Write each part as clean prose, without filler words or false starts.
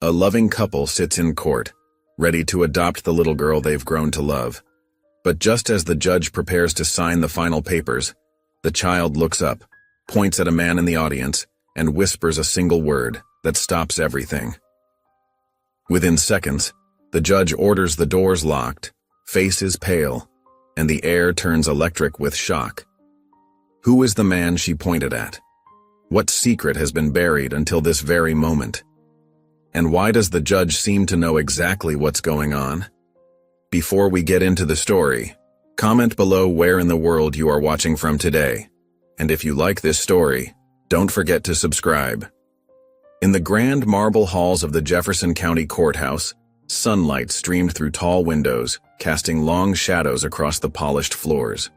A loving couple sits in court, ready to adopt the little girl they've grown to love. But just as the judge prepares to sign the final papers, the child looks up, points at a man in the audience, and whispers a single word that stops everything. Within seconds, the judge orders the doors locked, face is pale, and the air turns electric with shock. Who is the man she pointed at? What secret has been buried until this very moment? And why does the judge seem to know exactly what's going on? Before we get into the story, comment below where in the world you are watching from today. And if you like this story, don't forget to subscribe. In the grand marble halls of the Jefferson County Courthouse, sunlight streamed through tall windows, casting long shadows across the polished floors.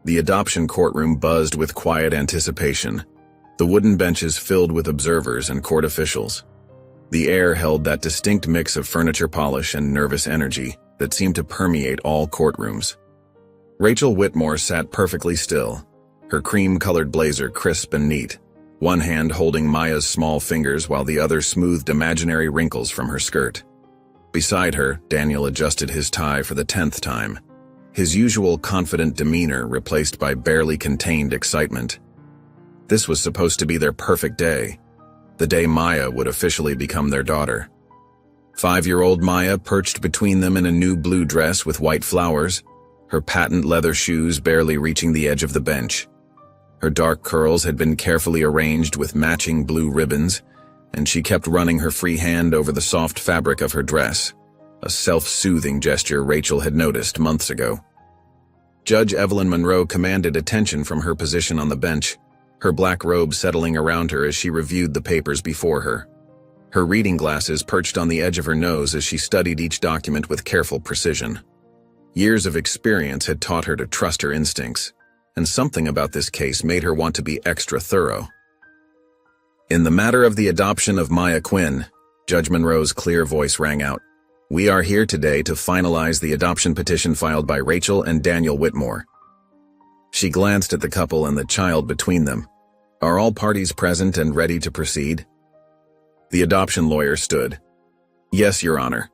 The adoption courtroom buzzed with quiet anticipation, the wooden benches filled with observers and court officials. The air held that distinct mix of furniture polish and nervous energy that seemed to permeate all courtrooms. Rachel Whitmore sat perfectly still, her cream-colored blazer crisp and neat, one hand holding Maya's small fingers while the other smoothed imaginary wrinkles from her skirt. Beside her, Daniel adjusted his tie for the 10th time, his usual confident demeanor replaced by barely contained excitement. This was supposed to be their perfect day, the day Maya would officially become their daughter. 5-year-old Maya perched between them in a new blue dress with white flowers, her patent leather shoes barely reaching the edge of the bench. Her dark curls had been carefully arranged with matching blue ribbons, and she kept running her free hand over the soft fabric of her dress, a self-soothing gesture Rachel had noticed months ago. Judge Evelyn Monroe commanded attention from her position on the bench, her black robe settling around her as she reviewed the papers before her. Her reading glasses perched on the edge of her nose as she studied each document with careful precision. Years of experience had taught her to trust her instincts, and something about this case made her want to be extra thorough. In the matter of the adoption of Maya Quinn, Judge Monroe's clear voice rang out, "We are here today to finalize the adoption petition filed by Rachel and Daniel Whitmore." She glanced at the couple and the child between them. "Are all parties present and ready to proceed?" The adoption lawyer stood. "Yes, Your Honor.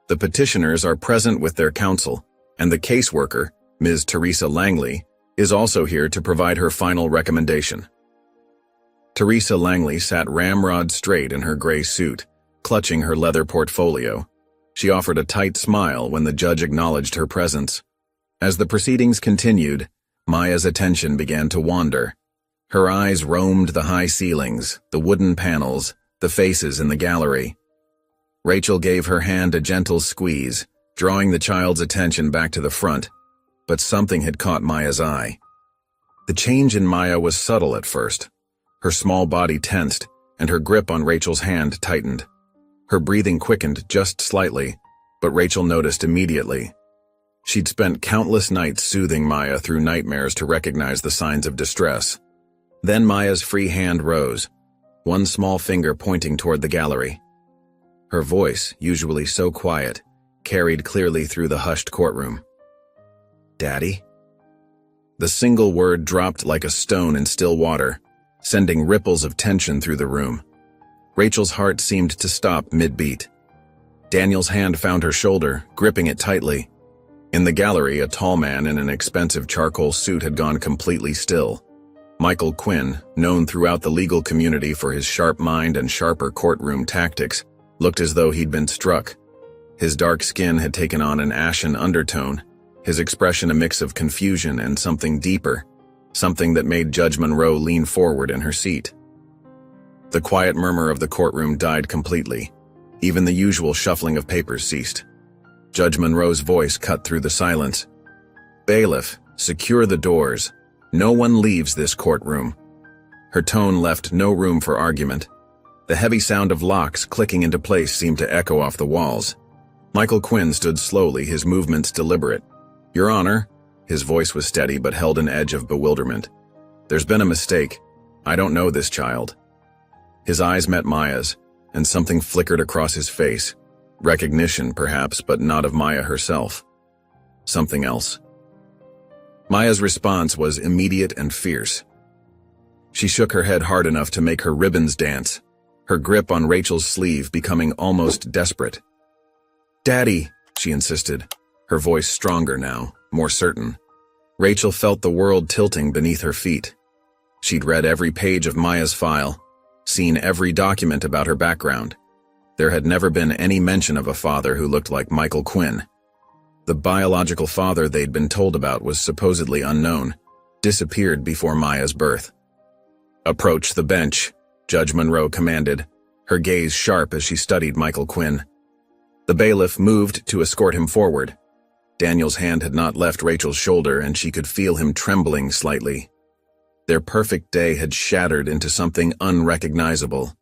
The petitioners are present with their counsel, and the caseworker, Ms. Teresa Langley, is also here to provide her final recommendation." Teresa Langley sat ramrod straight in her gray suit, clutching her leather portfolio. She offered a tight smile when the judge acknowledged her presence. As the proceedings continued, Maya's attention began to wander. Her eyes roamed the high ceilings, the wooden panels, the faces in the gallery. Rachel gave her hand a gentle squeeze, drawing the child's attention back to the front, but something had caught Maya's eye. The change in Maya was subtle at first. Her small body tensed, and her grip on Rachel's hand tightened. Her breathing quickened just slightly, but Rachel noticed immediately. She'd spent countless nights soothing Maya through nightmares to recognize the signs of distress. Then Maya's free hand rose, one small finger pointing toward the gallery. Her voice, usually so quiet, carried clearly through the hushed courtroom. "Daddy?" The single word dropped like a stone in still water, sending ripples of tension through the room. Rachel's heart seemed to stop mid-beat. Daniel's hand found her shoulder, gripping it tightly. In the gallery, a tall man in an expensive charcoal suit had gone completely still. Michael Quinn, known throughout the legal community for his sharp mind and sharper courtroom tactics, looked as though he'd been struck. His dark skin had taken on an ashen undertone, his expression a mix of confusion and something deeper, something that made Judge Monroe lean forward in her seat. The quiet murmur of the courtroom died completely. Even the usual shuffling of papers ceased. Judge Monroe's voice cut through the silence. "Bailiff, secure the doors. No one leaves this courtroom." Her tone left no room for argument. The heavy sound of locks clicking into place seemed to echo off the walls. Michael Quinn stood slowly, his movements deliberate. "Your Honor," his voice was steady but held an edge of bewilderment. "There's been a mistake. I don't know this child." His eyes met Maya's, and something flickered across his face. Recognition, perhaps, but not of Maya herself. Something else. Maya's response was immediate and fierce. She shook her head hard enough to make her ribbons dance. her grip on Rachel's sleeve becoming almost desperate. "Daddy," she insisted, her voice stronger now, more certain. Rachel felt the world tilting beneath her feet. She'd read every page of Maya's file, seen every document about her background. There had never been any mention of a father who looked like Michael Quinn. The biological father they'd been told about was supposedly unknown, disappeared before Maya's birth. "Approach the bench," Judge Monroe commanded, her gaze sharp as she studied Michael Quinn. The bailiff moved to escort him forward. Daniel's hand had not left Rachel's shoulder, and she could feel him trembling slightly. Their perfect day had shattered into something unrecognizable.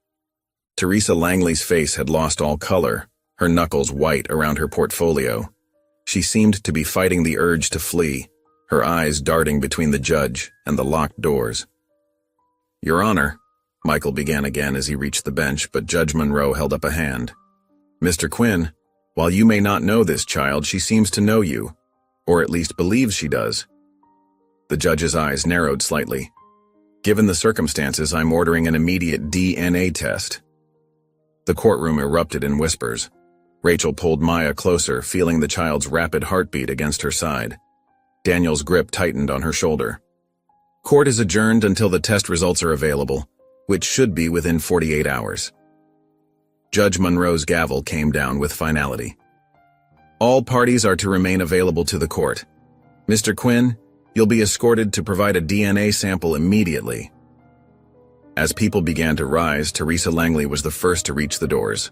Teresa Langley's face had lost all color, her knuckles white around her portfolio. She seemed to be fighting the urge to flee, her eyes darting between the judge and the locked doors. "Your Honor," Michael began again as he reached the bench, but Judge Monroe held up a hand. "Mr. Quinn, while you may not know this child, she seems to know you, or at least believes she does." The judge's eyes narrowed slightly. "Given the circumstances, I'm ordering an immediate DNA test." The courtroom erupted in whispers. Rachel pulled Maya closer, feeling the child's rapid heartbeat against her side. Daniel's grip tightened on her shoulder. "Court is adjourned until the test results are available, which should be within 48 hours. Judge Monroe's gavel came down with finality. "All parties are to remain available to the court. Mr. Quinn, you'll be escorted to provide a DNA sample immediately." As people began to rise, Teresa Langley was the first to reach the doors.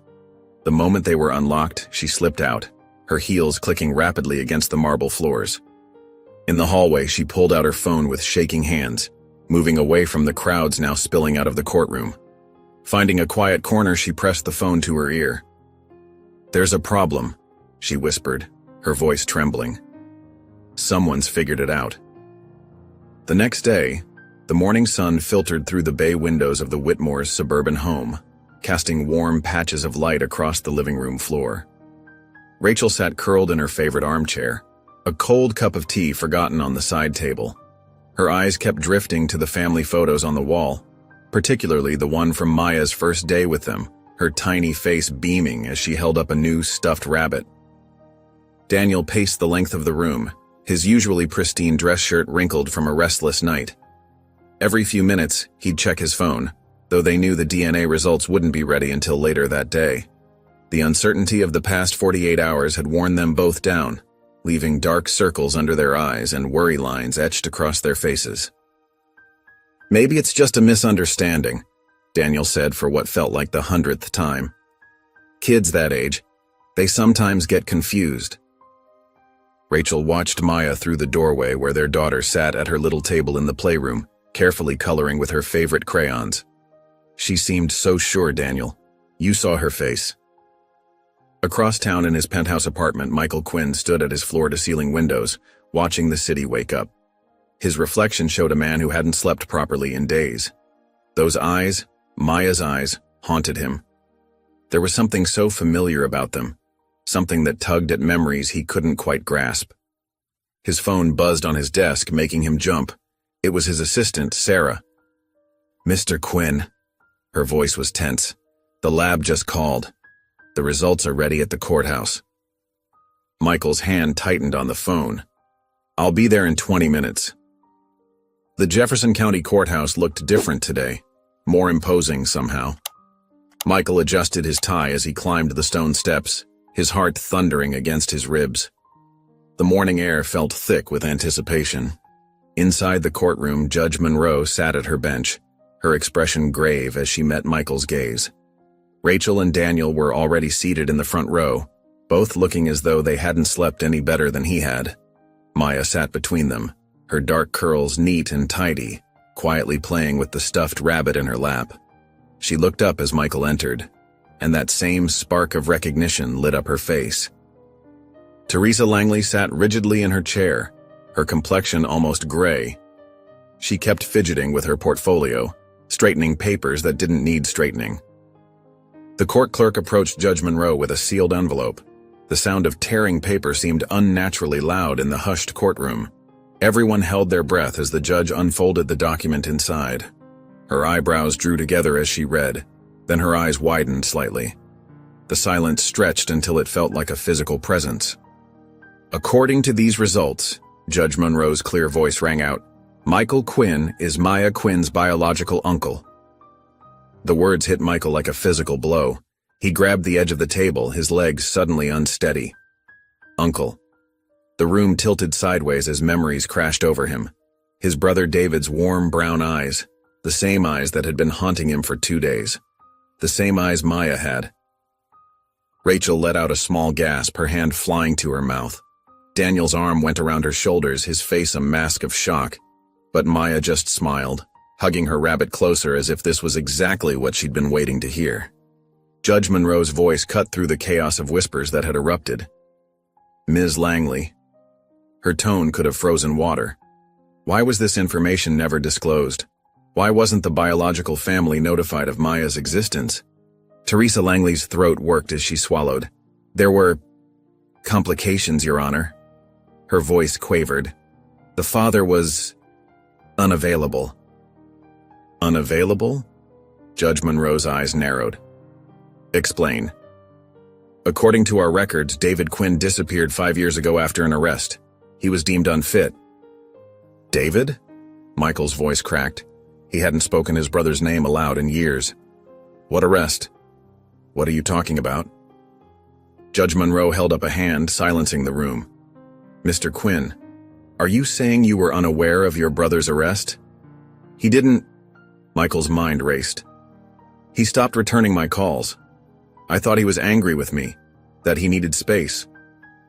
The moment they were unlocked, she slipped out, her heels clicking rapidly against the marble floors. In the hallway, she pulled out her phone with shaking hands, moving away from the crowds now spilling out of the courtroom. Finding a quiet corner, she pressed the phone to her ear. "There's a problem," she whispered, her voice trembling. "Someone's figured it out." The next day, the morning sun filtered through the bay windows of the Whitmores' suburban home, casting warm patches of light across the living room floor. Rachel sat curled in her favorite armchair, a cold cup of tea forgotten on the side table. Her eyes kept drifting to the family photos on the wall, particularly the one from Maya's first day with them, her tiny face beaming as she held up a new stuffed rabbit. Daniel paced the length of the room, his usually pristine dress shirt wrinkled from a restless night. Every few minutes, he'd check his phone, though they knew the DNA results wouldn't be ready until later that day. The uncertainty of the past 48 hours had worn them both down, leaving dark circles under their eyes and worry lines etched across their faces. "Maybe it's just a misunderstanding," Daniel said for what felt like the 100th time. "Kids that age, they sometimes get confused." Rachel watched Maya through the doorway where their daughter sat at her little table in the playroom, carefully coloring with her favorite crayons. "She seemed so sure, Daniel. You saw her face." Across town in his penthouse apartment, Michael Quinn stood at his floor-to-ceiling windows, watching the city wake up. His reflection showed a man who hadn't slept properly in days. Those eyes, Maya's eyes, haunted him. There was something so familiar about them, something that tugged at memories he couldn't quite grasp. His phone buzzed on his desk, making him jump. It was his assistant, Sarah. "Mr. Quinn." Her voice was tense. "The lab just called. The results are ready at the courthouse." Michael's hand tightened on the phone. "I'll be there in 20 minutes." The Jefferson County Courthouse looked different today, more imposing somehow. Michael adjusted his tie as he climbed the stone steps, his heart thundering against his ribs. The morning air felt thick with anticipation. Inside the courtroom, Judge Monroe sat at her bench, her expression grave as she met Michael's gaze. Rachel and Daniel were already seated in the front row, both looking as though they hadn't slept any better than he had. Maya sat between them, her dark curls neat and tidy, quietly playing with the stuffed rabbit in her lap. She looked up as Michael entered, and that same spark of recognition lit up her face. Teresa Langley sat rigidly in her chair, her complexion almost gray. She kept fidgeting with her portfolio, straightening papers that didn't need straightening. The court clerk approached Judge Monroe with a sealed envelope. The sound of tearing paper seemed unnaturally loud in the hushed courtroom. Everyone held their breath as the judge unfolded the document inside. Her eyebrows drew together as she read. Then her eyes widened slightly. The silence stretched until it felt like a physical presence. According to these results, Judge Monroe's clear voice rang out, Michael Quinn is Maya Quinn's biological uncle. The words hit Michael like a physical blow. He grabbed the edge of the table, his legs suddenly unsteady. Uncle. The room tilted sideways as memories crashed over him. His brother David's warm brown eyes, the same eyes that had been haunting him for 2 days. The same eyes Maya had. Rachel let out a small gasp, her hand flying to her mouth. Daniel's arm went around her shoulders, his face a mask of shock. But Maya just smiled, hugging her rabbit closer as if this was exactly what she'd been waiting to hear. Judge Monroe's voice cut through the chaos of whispers that had erupted. Ms. Langley. Her tone could have frozen water. Why was this information never disclosed? Why wasn't the biological family notified of Maya's existence? Teresa Langley's throat worked as she swallowed. There were complications, Your Honor. Her voice quavered. The father was unavailable. Unavailable? Judge Monroe's eyes narrowed. Explain. According to our records, David Quinn disappeared 5 years ago after an arrest. He was deemed unfit. David? Michael's voice cracked. He hadn't spoken his brother's name aloud in years. What arrest? What are you talking about? Judge Monroe held up a hand, silencing the room. Mr. Quinn, are you saying you were unaware of your brother's arrest? He didn't... Michael's mind raced. He stopped returning my calls. I thought he was angry with me, that he needed space.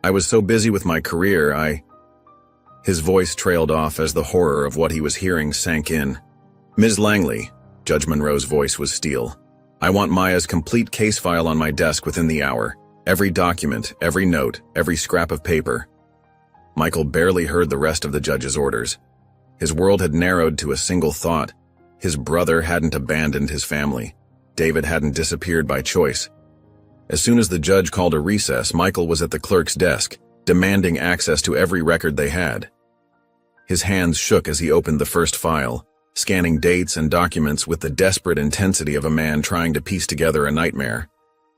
I was so busy with my career, His voice trailed off as the horror of what he was hearing sank in. Ms. Langley, Judge Monroe's voice was steel. I want Maya's complete case file on my desk within the hour. Every document, every note, every scrap of paper. Michael barely heard the rest of the judge's orders. His world had narrowed to a single thought. His brother hadn't abandoned his family. David hadn't disappeared by choice. As soon as the judge called a recess, Michael was at the clerk's desk, demanding access to every record they had. His hands shook as he opened the first file, scanning dates and documents with the desperate intensity of a man trying to piece together a nightmare.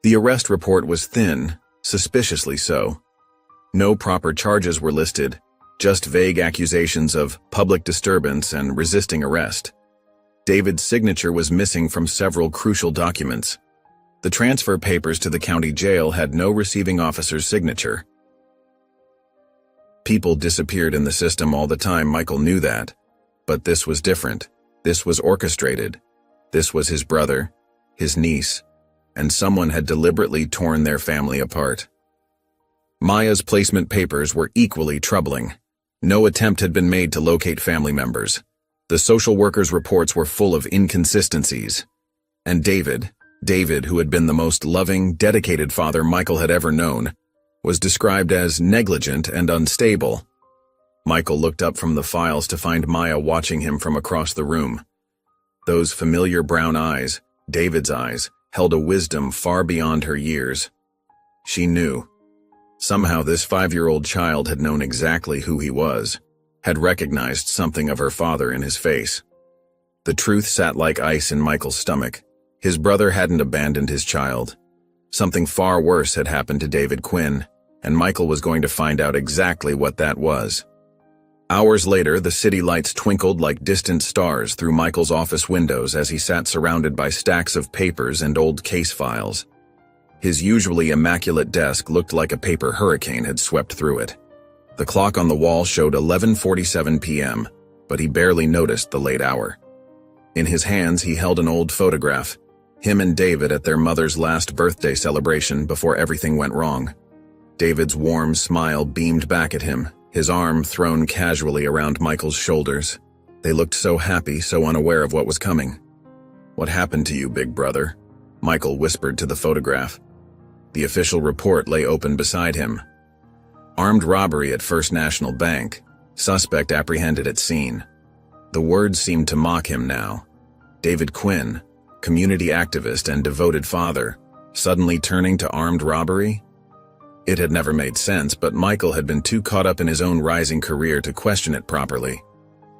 The arrest report was thin, suspiciously so. No proper charges were listed, just vague accusations of public disturbance and resisting arrest. David's signature was missing from several crucial documents. The transfer papers to the county jail had no receiving officer's signature. People disappeared in the system all the time, Michael knew that. But this was different. This was orchestrated. This was his brother, his niece, and someone had deliberately torn their family apart. Maya's placement papers were equally troubling. No attempt had been made to locate family members. The social workers' reports were full of inconsistencies. And David, who had been the most loving, dedicated father Michael had ever known, was described as negligent and unstable. Michael looked up from the files to find Maya watching him from across the room. Those familiar brown eyes, David's eyes, held a wisdom far beyond her years. She knew. Somehow this 5-year-old child had known exactly who he was, had recognized something of her father in his face. The truth sat like ice in Michael's stomach. His brother hadn't abandoned his child. Something far worse had happened to David Quinn, and Michael was going to find out exactly what that was. Hours later, the city lights twinkled like distant stars through Michael's office windows as he sat surrounded by stacks of papers and old case files. His usually immaculate desk looked like a paper hurricane had swept through it. The clock on the wall showed 11:47 p.m., but he barely noticed the late hour. In his hands, he held an old photograph, him and David at their mother's last birthday celebration before everything went wrong. David's warm smile beamed back at him, his arm thrown casually around Michael's shoulders. They looked so happy, so unaware of what was coming. "What happened to you, big brother?" Michael whispered to the photograph. The official report lay open beside him. Armed robbery at First National Bank. Suspect apprehended at scene. The words seemed to mock him now. David Quinn, community activist and devoted father, suddenly turning to armed robbery? It had never made sense, but Michael had been too caught up in his own rising career to question it properly.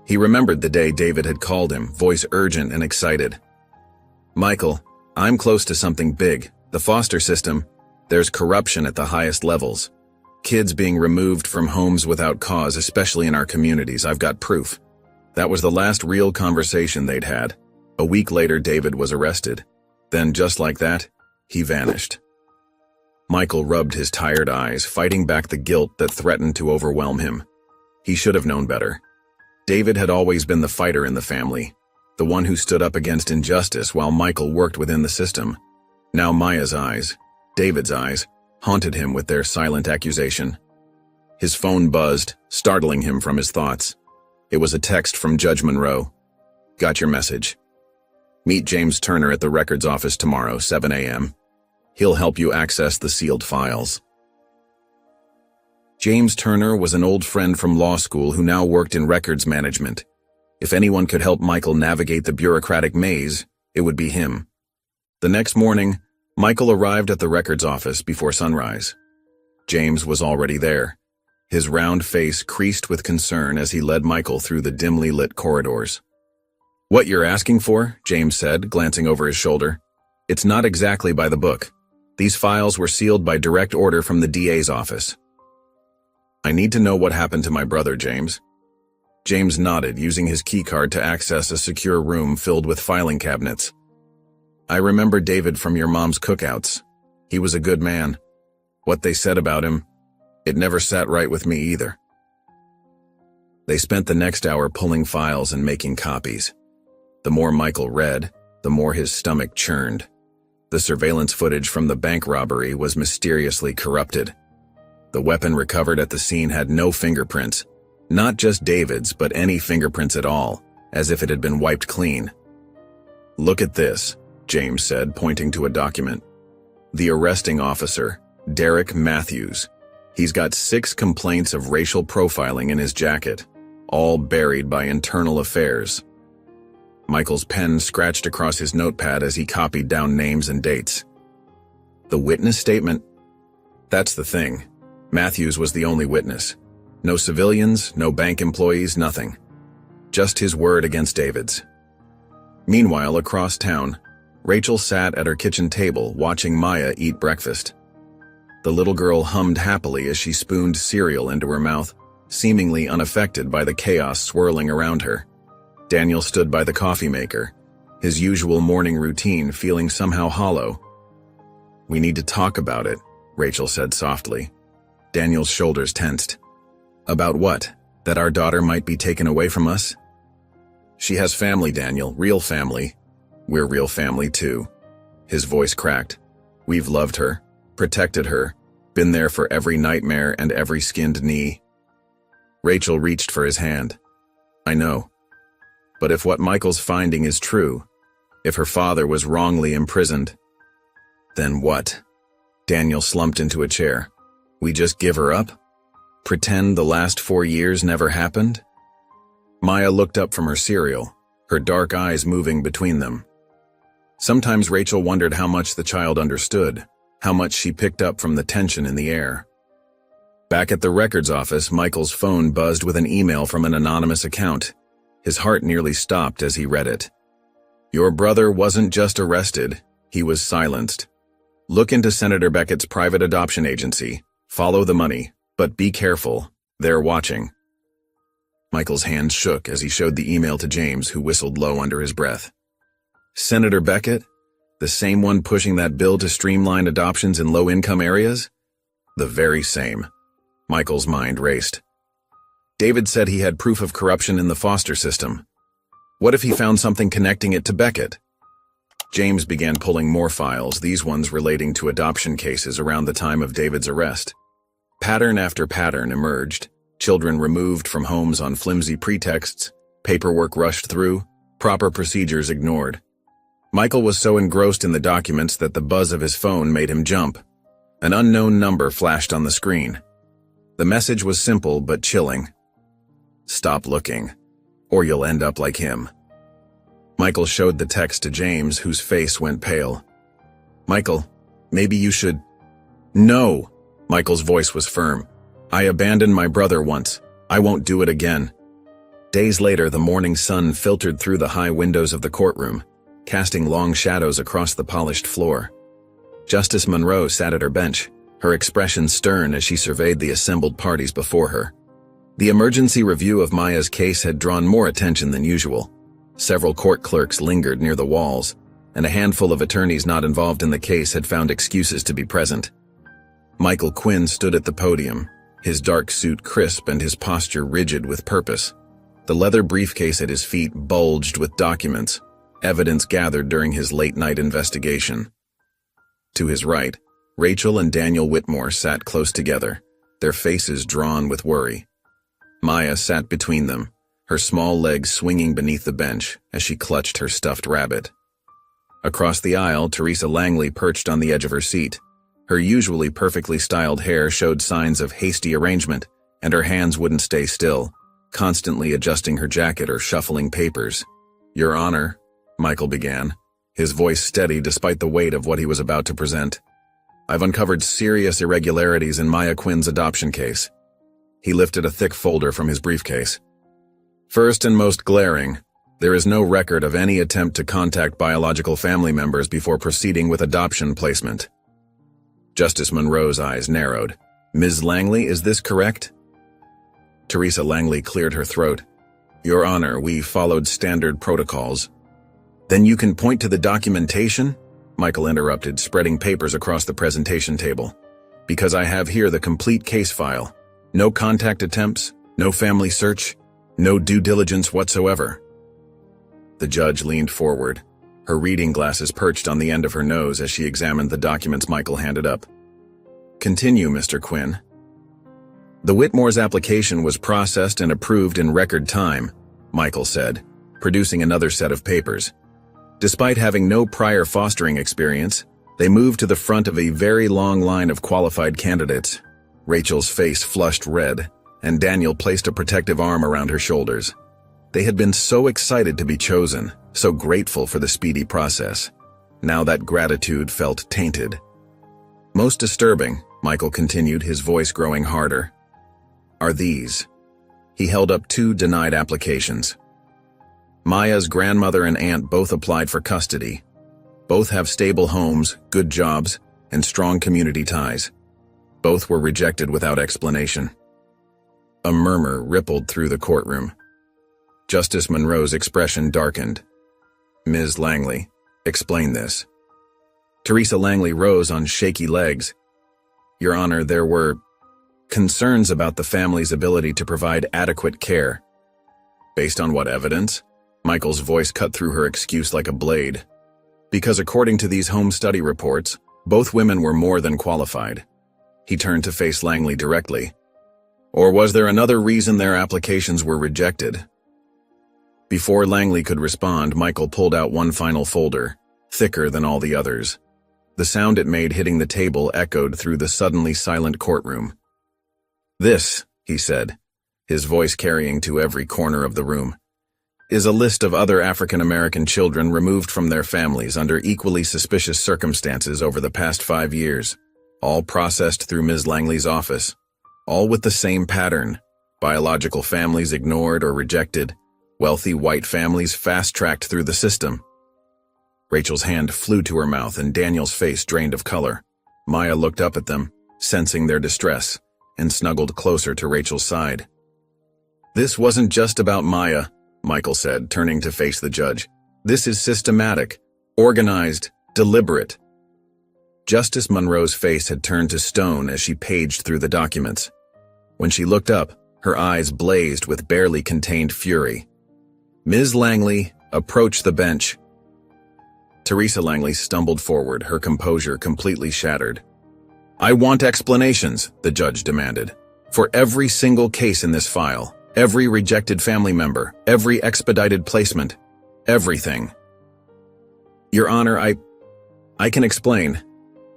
He remembered the day David had called him, voice urgent and excited. "Michael, I'm close to something big. The foster system. There's corruption at the highest levels. Kids being removed from homes without cause, especially in our communities. I've got proof. That was the last real conversation they'd had. A week later, David was arrested. Then, just like that, he vanished. Michael rubbed his tired eyes, fighting back the guilt that threatened to overwhelm him. He should have known better. David had always been the fighter in the family, the one who stood up against injustice while Michael worked within the system. Now Maya's eyes, David's eyes, haunted him with their silent accusation. His phone buzzed, startling him from his thoughts. It was a text from Judge Monroe. Got your message. Meet James Turner at the records office tomorrow, 7 a.m. He'll help you access the sealed files. James Turner was an old friend from law school who now worked in records management. If anyone could help Michael navigate the bureaucratic maze, it would be him. The next morning, Michael arrived at the records office before sunrise. James was already there, his round face creased with concern as he led Michael through the dimly lit corridors. What you're asking for, James said, glancing over his shoulder. It's not exactly by the book. These files were sealed by direct order from the DA's office. I need to know what happened to my brother, James. James nodded, using his keycard to access a secure room filled with filing cabinets. I remember David from your mom's cookouts. He was a good man. What they said about him, it never sat right with me either. They spent the next hour pulling files and making copies. The more Michael read, the more his stomach churned. The surveillance footage from the bank robbery was mysteriously corrupted. The weapon recovered at the scene had no fingerprints, not just David's, but any fingerprints at all, as if it had been wiped clean. Look at this, James said, pointing to a document. The arresting officer, Derek Matthews. He's got 6 complaints of racial profiling in his jacket, all buried by internal affairs. Michael's pen scratched across his notepad as he copied down names and dates. The witness statement? That's the thing. Matthews was the only witness. No civilians, no bank employees, nothing. Just his word against David's. Meanwhile, across town, Rachel sat at her kitchen table watching Maya eat breakfast. The little girl hummed happily as she spooned cereal into her mouth, seemingly unaffected by the chaos swirling around her. Daniel stood by the coffee maker, his usual morning routine feeling somehow hollow. We need to talk about it, Rachel said softly. Daniel's shoulders tensed. About what? That our daughter might be taken away from us? She has family, Daniel, real family. We're real family too. His voice cracked. We've loved her, protected her, been there for every nightmare and every skinned knee. Rachel reached for his hand. I know. But if what Michael's finding is true, if her father was wrongly imprisoned, then what? Daniel slumped into a chair. We just give her up? Pretend the last 4 years never happened? Maya looked up from her cereal, her dark eyes moving between them. Sometimes Rachel wondered how much the child understood, how much she picked up from the tension in the air. Back at the records office, Michael's phone buzzed with an email from an anonymous account. His heart nearly stopped as he read it. Your brother wasn't just arrested, he was silenced. Look into Senator Beckett's private adoption agency. Follow the money, but be careful. They're watching. Michael's hands shook as he showed the email to James, who whistled low under his breath. Senator Beckett? The same one pushing that bill to streamline adoptions in low-income areas? The very same. Michael's mind raced. David said he had proof of corruption in the foster system. What if he found something connecting it to Beckett? James began pulling more files, these ones relating to adoption cases around the time of David's arrest. Pattern after pattern emerged. Children removed from homes on flimsy pretexts, paperwork rushed through, proper procedures ignored. Michael was so engrossed in the documents that the buzz of his phone made him jump. An unknown number flashed on the screen. The message was simple but chilling. Stop looking, or you'll end up like him. Michael showed the text to James, whose face went pale. Michael, maybe you should... No! Michael's voice was firm. I abandoned my brother once. I won't do it again. Days later, the morning sun filtered through the high windows of the courtroom. casting long shadows across the polished floor. Justice Monroe sat at her bench, her expression stern as she surveyed the assembled parties before her. The emergency review of Maya's case had drawn more attention than usual. Several court clerks lingered near the walls, and a handful of attorneys not involved in the case had found excuses to be present. Michael Quinn stood at the podium, his dark suit crisp and his posture rigid with purpose. The leather briefcase at his feet bulged with documents, evidence gathered during his late-night investigation. To his right, Rachel and Daniel Whitmore sat close together, their faces drawn with worry. Maya sat between them, her small legs swinging beneath the bench as she clutched her stuffed rabbit. Across the aisle, Teresa Langley perched on the edge of her seat. Her usually perfectly styled hair showed signs of hasty arrangement, and her hands wouldn't stay still, constantly adjusting her jacket or shuffling papers. "Your Honor," Michael began, his voice steady despite the weight of what he was about to present. "I've uncovered serious irregularities in Maya Quinn's adoption case." He lifted a thick folder from his briefcase. "First and most glaring, there is no record of any attempt to contact biological family members before proceeding with adoption placement." Justice Monroe's eyes narrowed. "Ms. Langley, is this correct?" Teresa Langley cleared her throat. "Your Honor, we followed standard protocols." "Then you can point to the documentation?" Michael interrupted, spreading papers across the presentation table. "Because I have here the complete case file. No contact attempts, no family search, no due diligence whatsoever." The judge leaned forward, her reading glasses perched on the end of her nose as she examined the documents Michael handed up. "Continue, Mr. Quinn." "The Whitmore's application was processed and approved in record time," Michael said, producing another set of papers. "Despite having no prior fostering experience, they moved to the front of a very long line of qualified candidates." Rachel's face flushed red, and Daniel placed a protective arm around her shoulders. They had been so excited to be chosen, so grateful for the speedy process. Now that gratitude felt tainted. "Most disturbing," Michael continued, his voice growing harder, "are these." He held up 2 denied applications. Maya's grandmother and aunt both applied for custody. Both have stable homes, good jobs, and strong community ties. Both were rejected without explanation. A murmur rippled through the courtroom. Justice Monroe's expression darkened. "Ms. Langley, explain this." Teresa Langley rose on shaky legs. "Your Honor, there were concerns about the family's ability to provide adequate care." "Based on what evidence?" Michael's voice cut through her excuse like a blade. "Because according to these home study reports, both women were more than qualified." He turned to face Langley directly. "Or was there another reason their applications were rejected?" Before Langley could respond, Michael pulled out one final folder, thicker than all the others. The sound it made hitting the table echoed through the suddenly silent courtroom. "This," he said, his voice carrying to every corner of the room, "is a list of other African American children removed from their families under equally suspicious circumstances over the past 5 years, all processed through Ms. Langley's office, all with the same pattern: biological families ignored or rejected, wealthy white families fast-tracked through the system." Rachel's hand flew to her mouth and Daniel's face drained of color. Maya looked up at them, sensing their distress, and snuggled closer to Rachel's side. "This wasn't just about Maya," Michael said, turning to face the judge. "This is systematic, organized, deliberate." Justice Monroe's face had turned to stone as she paged through the documents. When she looked up, her eyes blazed with barely contained fury. "Ms. Langley, approach the bench." Teresa Langley stumbled forward, her composure completely shattered. "I want explanations," the judge demanded, "for every single case in this file, every rejected family member, every expedited placement, everything." "Your Honor, I can explain."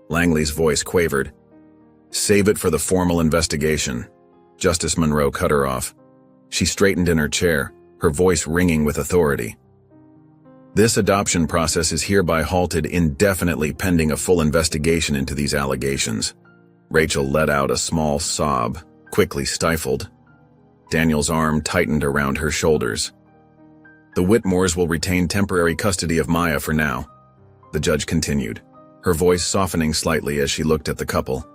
Langley's voice quavered. "Save it for the formal investigation." Justice Monroe cut her off. She straightened in her chair, her voice ringing with authority. "This adoption process is hereby halted indefinitely pending a full investigation into these allegations." Rachel let out a small sob, quickly stifled. Daniel's arm tightened around her shoulders. The Whitmores will retain temporary custody of Maya for now, the judge continued, her voice softening slightly as she looked at the couple.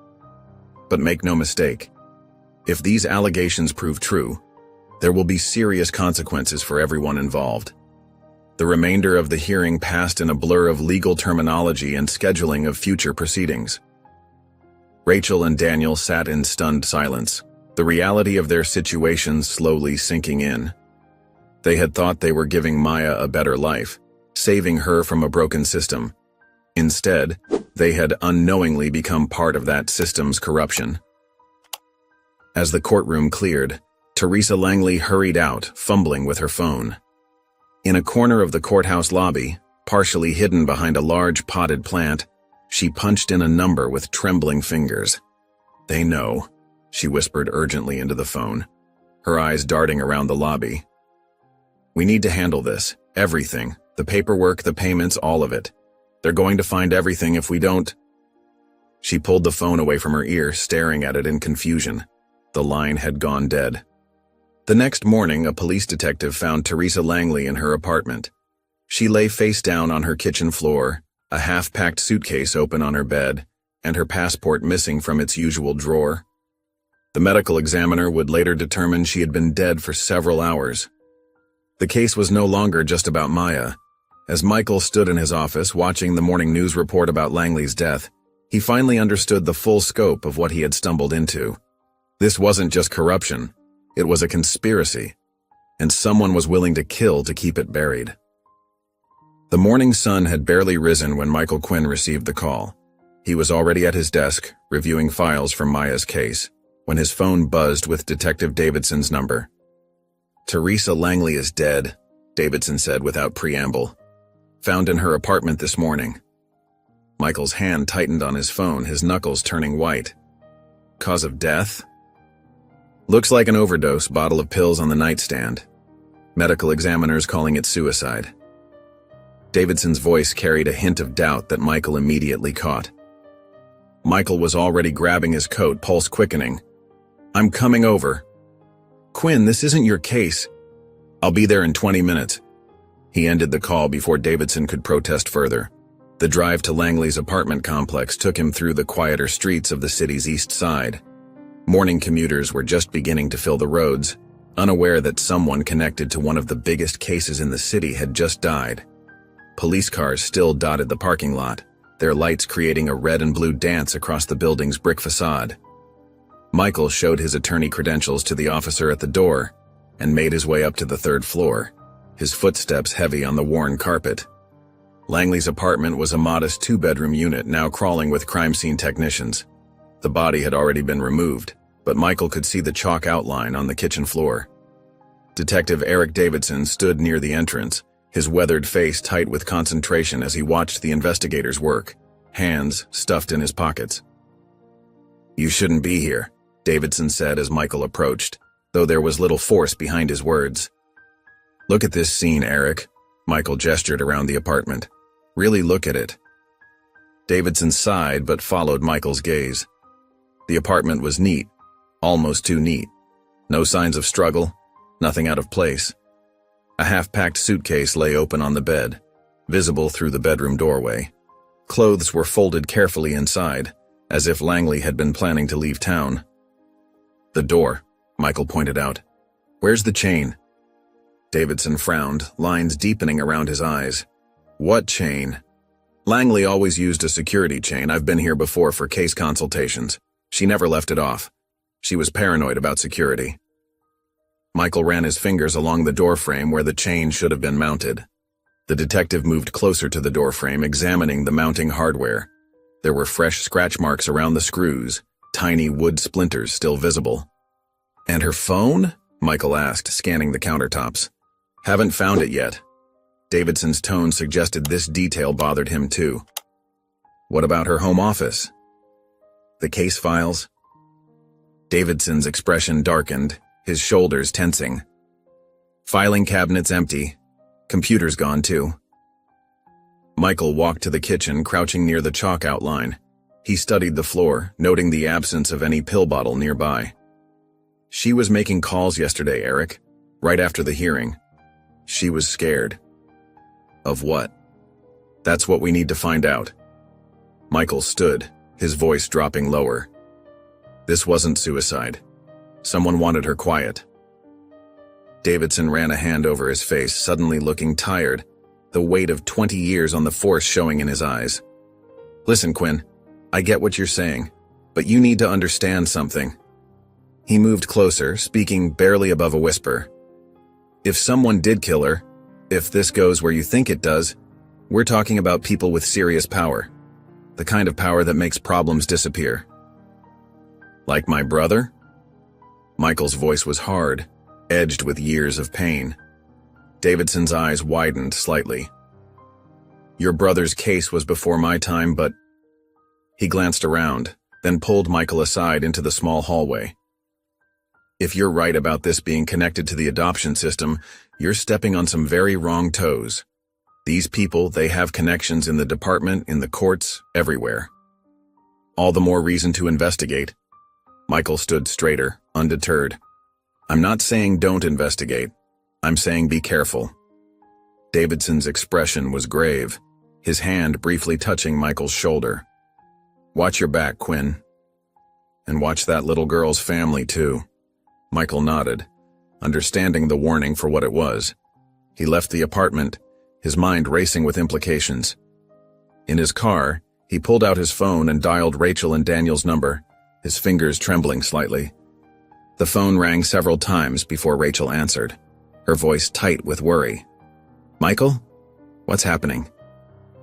But make no mistake, if these allegations prove true, there will be serious consequences for everyone involved. The remainder of the hearing passed in a blur of legal terminology and scheduling of future proceedings. Rachel and Daniel sat in stunned silence, the reality of their situation slowly sinking in. They had thought they were giving Maya a better life, saving her from a broken system. Instead, they had unknowingly become part of that system's corruption. As the courtroom cleared, Teresa Langley hurried out, fumbling with her phone. In a corner of the courthouse lobby, partially hidden behind a large potted plant, she punched in a number with trembling fingers. "They know," she whispered urgently into the phone, her eyes darting around the lobby. "We need to handle this, everything, the paperwork, the payments, all of it. They're going to find everything if we don't." She pulled the phone away from her ear, staring at it in confusion. The line had gone dead. The next morning, a police detective found Teresa Langley in her apartment. She lay face down on her kitchen floor, a half-packed suitcase open on her bed, and her passport missing from its usual drawer. The medical examiner would later determine she had been dead for several hours. The case was no longer just about Maya. As Michael stood in his office watching the morning news report about Langley's death, he finally understood the full scope of what he had stumbled into. This wasn't just corruption. It was a conspiracy, and someone was willing to kill to keep it buried. The morning sun had barely risen when Michael Quinn received the call. He was already at his desk, reviewing files from Maya's case, when his phone buzzed with Detective Davidson's number. "Teresa Langley is dead," Davidson said without preamble. "Found in her apartment this morning." Michael's hand tightened on his phone, his knuckles turning white. "Cause of death?" "Looks like an overdose, bottle of pills on the nightstand. Medical examiners calling it suicide." Davidson's voice carried a hint of doubt that Michael immediately caught. Michael was already grabbing his coat, pulse quickening. "I'm coming over." "Quinn, this isn't your case." "I'll be there in 20 minutes. He ended the call before Davidson could protest further. The drive to Langley's apartment complex took him through the quieter streets of the city's east side. Morning commuters were just beginning to fill the roads, unaware that someone connected to one of the biggest cases in the city had just died. Police cars still dotted the parking lot, their lights creating a red and blue dance across the building's brick facade. Michael showed his attorney credentials to the officer at the door and made his way up to the third floor, his footsteps heavy on the worn carpet. Langley's apartment was a modest two-bedroom unit now crawling with crime scene technicians. The body had already been removed, but Michael could see the chalk outline on the kitchen floor. Detective Eric Davidson stood near the entrance, his weathered face tight with concentration as he watched the investigators work, hands stuffed in his pockets. "You shouldn't be here," Davidson said as Michael approached, though there was little force behind his words. "Look at this scene, Eric." Michael gestured around the apartment. "Really look at it." Davidson sighed but followed Michael's gaze. The apartment was neat, almost too neat. No signs of struggle, nothing out of place. A half-packed suitcase lay open on the bed, visible through the bedroom doorway. Clothes were folded carefully inside, as if Langley had been planning to leave town. "The door," Michael pointed out. "Where's the chain?" Davidson frowned, lines deepening around his eyes. "What chain?" "Langley always used a security chain. I've been here before for case consultations. She never left it off. She was paranoid about security." Michael ran his fingers along the doorframe where the chain should have been mounted. The detective moved closer to the doorframe, examining the mounting hardware. There were fresh scratch marks around the screws, tiny wood splinters still visible. "And her phone?" Michael asked, scanning the countertops. "Haven't found it yet." Davidson's tone suggested this detail bothered him too. "What about her home office?" "The case files?" Davidson's expression darkened, his shoulders tensing. "Filing cabinet's empty. Computer's gone too." Michael walked to the kitchen, crouching near the chalk outline. He studied the floor, noting the absence of any pill bottle nearby. "She was making calls yesterday, Eric, right after the hearing. She was scared. Of what? That's what we need to find out. Michael stood, his voice dropping lower. This wasn't suicide. Someone wanted her quiet. Davidson ran a hand over his face, suddenly looking tired, the weight of 20 years on the force showing in his eyes. Listen, Quinn, I get what you're saying, but you need to understand something. He moved closer, speaking barely above a whisper. If someone did kill her, if this goes where you think it does, we're talking about people with serious power. The kind of power that makes problems disappear. Like my brother? Michael's voice was hard, edged with years of pain. Davidson's eyes widened slightly. Your brother's case was before my time, but... He glanced around, then pulled Michael aside into the small hallway. If you're right about this being connected to the adoption system, you're stepping on some very wrong toes. These people, they have connections in the department, in the courts, everywhere. All the more reason to investigate. Michael stood straighter, undeterred. I'm not saying don't investigate. I'm saying be careful. Davidson's expression was grave, his hand briefly touching Michael's shoulder. Watch your back, Quinn. And watch that little girl's family, too. Michael nodded, understanding the warning for what it was. He left the apartment, his mind racing with implications. In his car, he pulled out his phone and dialed Rachel and Daniel's number, his fingers trembling slightly. The phone rang several times before Rachel answered, her voice tight with worry. Michael? What's happening?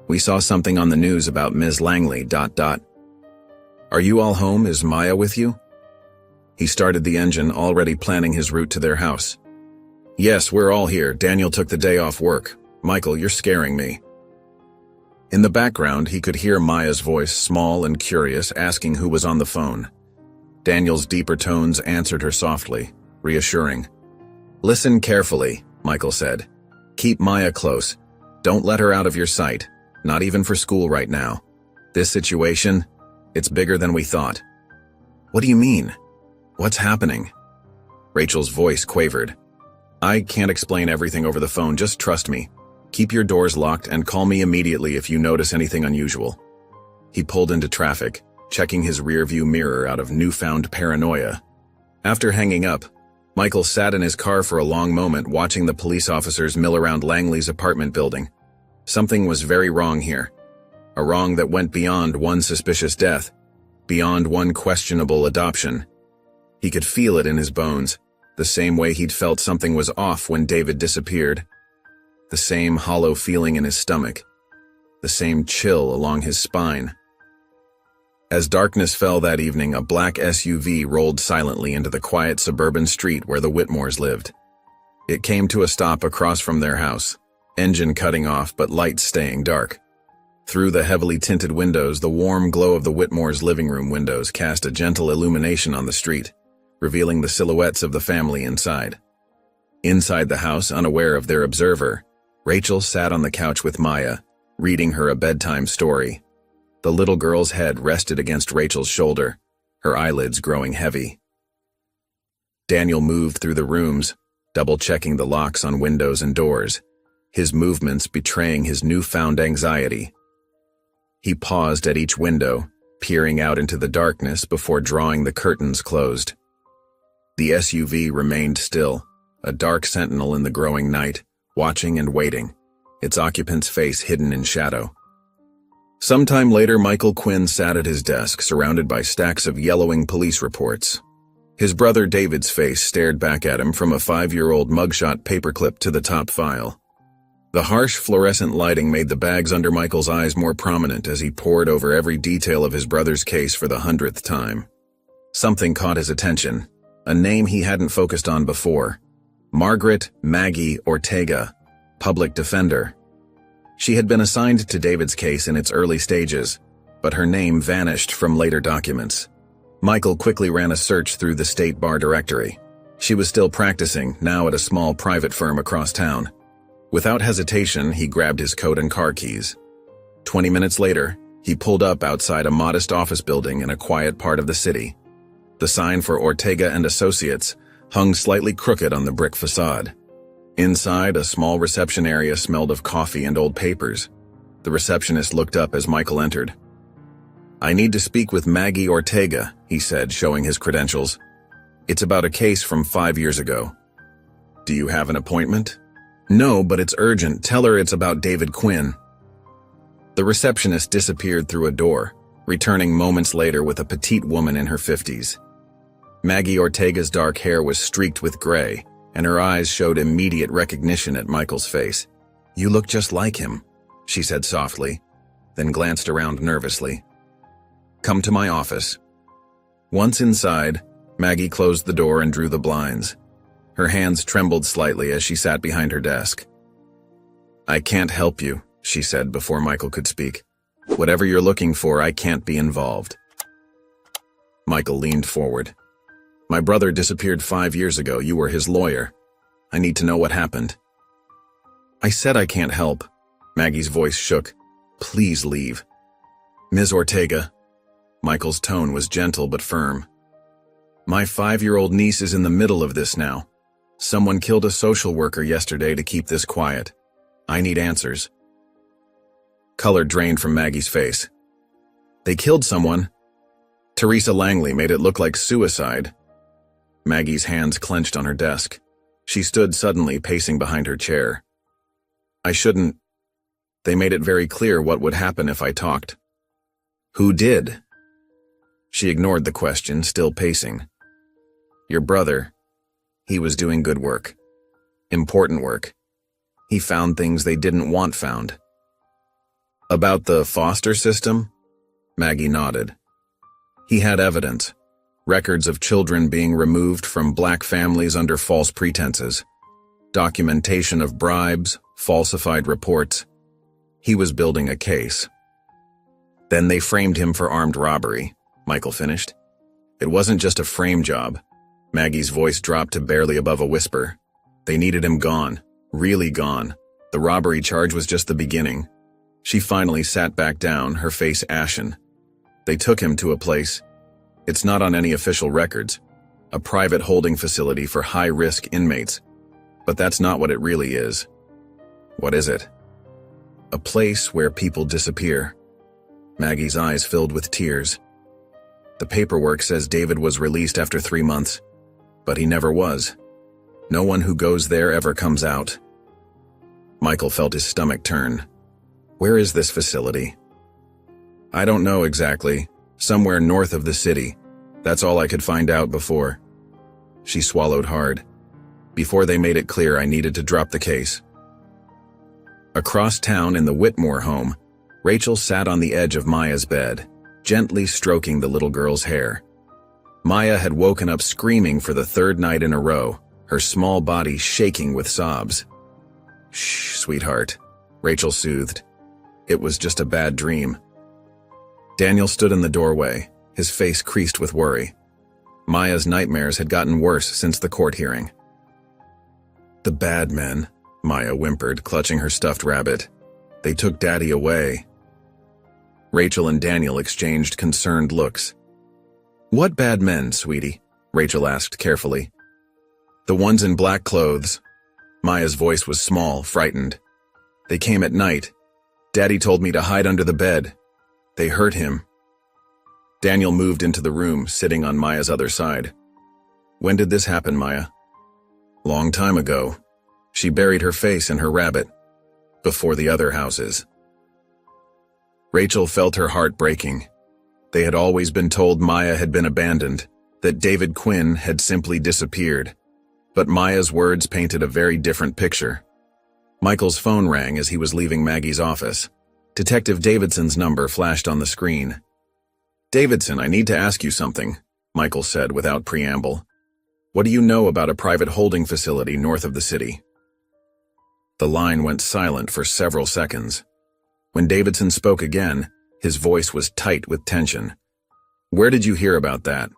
We saw something on the news about Ms. Langley, ... Are you all home? Is Maya with you? He started the engine, already planning his route to their house. Yes, we're all here. Daniel took the day off work. Michael, you're scaring me. In the background, he could hear Maya's voice, small and curious, asking who was on the phone. Daniel's deeper tones answered her softly, reassuring. Listen carefully, Michael said. Keep Maya close. Don't let her out of your sight, not even for school right now. This situation, it's bigger than we thought. What do you mean? What's happening? Rachel's voice quavered. I can't explain everything over the phone, just trust me. Keep your doors locked and call me immediately if you notice anything unusual. He pulled into traffic, checking his rearview mirror out of newfound paranoia. After hanging up, Michael sat in his car for a long moment watching the police officers mill around Langley's apartment building. Something was very wrong here. A wrong that went beyond one suspicious death, beyond one questionable adoption. He could feel it in his bones, the same way he'd felt something was off when David disappeared. The same hollow feeling in his stomach, the same chill along his spine. As darkness fell that evening, a black SUV rolled silently into the quiet suburban street where the Whitmores lived. It came to a stop across from their house, engine cutting off but lights staying dark. Through the heavily tinted windows, the warm glow of the Whitmores' living room windows cast a gentle illumination on the street, revealing the silhouettes of the family inside. Inside the house, unaware of their observer, Rachel sat on the couch with Maya, reading her a bedtime story. The little girl's head rested against Rachel's shoulder, her eyelids growing heavy. Daniel moved through the rooms, double-checking the locks on windows and doors, his movements betraying his newfound anxiety. He paused at each window, peering out into the darkness before drawing the curtains closed. The SUV remained still, a dark sentinel in the growing night, watching and waiting, its occupant's face hidden in shadow. Sometime later, Michael Quinn sat at his desk, surrounded by stacks of yellowing police reports. His brother David's face stared back at him from a 5-year-old mugshot paperclip to the top file. The harsh fluorescent lighting made the bags under Michael's eyes more prominent as he pored over every detail of his brother's case for the 100th time. Something caught his attention, a name he hadn't focused on before. Margaret Maggie Ortega, public defender. She had been assigned to David's case in its early stages, but her name vanished from later documents. Michael quickly ran a search through the state bar directory. She was still practicing, now at a small private firm across town. Without hesitation, he grabbed his coat and car keys. 20 minutes later, he pulled up outside a modest office building in a quiet part of the city. The sign for Ortega and Associates hung slightly crooked on the brick facade. Inside, a small reception area smelled of coffee and old papers. The receptionist looked up as Michael entered. "I need to speak with Maggie Ortega," he said, showing his credentials. "It's about a case from 5 years ago." "Do you have an appointment?" "No, but it's urgent. Tell her it's about David Quinn." The receptionist disappeared through a door, returning moments later with a petite woman in her 50s. Maggie Ortega's dark hair was streaked with gray, and her eyes showed immediate recognition at Michael's face. "You look just like him," she said softly, then glanced around nervously. "Come to my office." Once inside, Maggie closed the door and drew the blinds. Her hands trembled slightly as she sat behind her desk. "I can't help you," she said before Michael could speak. "Whatever you're looking for, I can't be involved." Michael leaned forward. "My brother disappeared 5 years ago. You were his lawyer. I need to know what happened." "I said I can't help." Maggie's voice shook. "Please leave." "Ms. Ortega." Michael's tone was gentle but firm. "My 5-year-old niece is in the middle of this now. Someone killed a social worker yesterday to keep this quiet. I need answers." Color drained from Maggie's face. "They killed someone. Teresa Langley made it look like suicide." Maggie's hands clenched on her desk. She stood suddenly, pacing behind her chair. "I shouldn't. They made it very clear what would happen if I talked." "Who did?" She ignored the question, still pacing. "Your brother. He was doing good work. Important work. He found things they didn't want found." "About the foster system?" Maggie nodded. "He had evidence. Records of children being removed from black families under false pretenses. Documentation of bribes, falsified reports. He was building a case. Then they framed him for armed robbery," Michael finished. "It wasn't just a frame job." Maggie's voice dropped to barely above a whisper. "They needed him gone. Really gone. The robbery charge was just the beginning." She finally sat back down, her face ashen. "They took him to a place. It's not on any official records. A private holding facility for high-risk inmates. But that's not what it really is." "What is it?" "A place where people disappear." Maggie's eyes filled with tears. "The paperwork says David was released after 3 months, but he never was. No one who goes there ever comes out." Michael felt his stomach turn. "Where is this facility?" "I don't know exactly. Somewhere north of the city. That's all I could find out before." She swallowed hard. "Before they made it clear I needed to drop the case." Across town in the Whitmore home, Rachel sat on the edge of Maya's bed, gently stroking the little girl's hair. Maya had woken up screaming for the 3rd night in a row, her small body shaking with sobs. "Shh, sweetheart," Rachel soothed. "It was just a bad dream." Daniel stood in the doorway, his face creased with worry. Maya's nightmares had gotten worse since the court hearing. "The bad men," Maya whimpered, clutching her stuffed rabbit. "They took Daddy away." Rachel and Daniel exchanged concerned looks. "What bad men, sweetie?" Rachel asked carefully. "The ones in black clothes." Maya's voice was small, frightened. "They came at night. Daddy told me to hide under the bed. They hurt him." Daniel moved into the room, sitting on Maya's other side. "When did this happen, Maya?" "Long time ago." She buried her face in her rabbit. "Before the other houses." Rachel felt her heart breaking. They had always been told Maya had been abandoned, that David Quinn had simply disappeared. But Maya's words painted a very different picture. Michael's phone rang as he was leaving Maggie's office. Detective Davidson's number flashed on the screen. "Davidson, I need to ask you something," Michael said without preamble. "What do you know about a private holding facility north of the city?" The line went silent for several seconds. When Davidson spoke again, his voice was tight with tension. "Where did you hear about that?"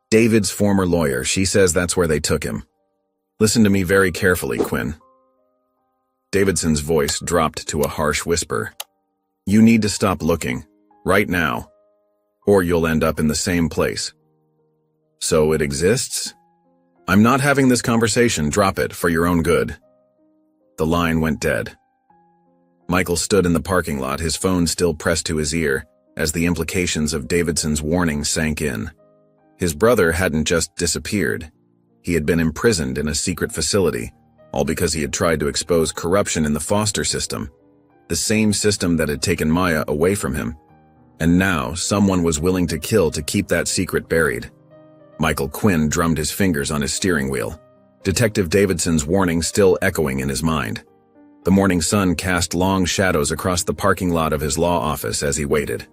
"David's former lawyer. She says that's where they took him." "Listen to me very carefully, Quinn." Davidson's voice dropped to a harsh whisper. "You need to stop looking, right now, or you'll end up in the same place." "So it exists?" I'm not having this conversation, drop it, for your own good. The line went dead. Michael stood in the parking lot, his phone still pressed to his ear, as the implications of Davidson's warning sank in. His brother hadn't just disappeared. He had been imprisoned in a secret facility, all because he had tried to expose corruption in the foster system, the same system that had taken Maya away from him. And now, someone was willing to kill to keep that secret buried. Michael Quinn drummed his fingers on his steering wheel, Detective Davidson's warning still echoing in his mind. The morning sun cast long shadows across the parking lot of his law office as he waited.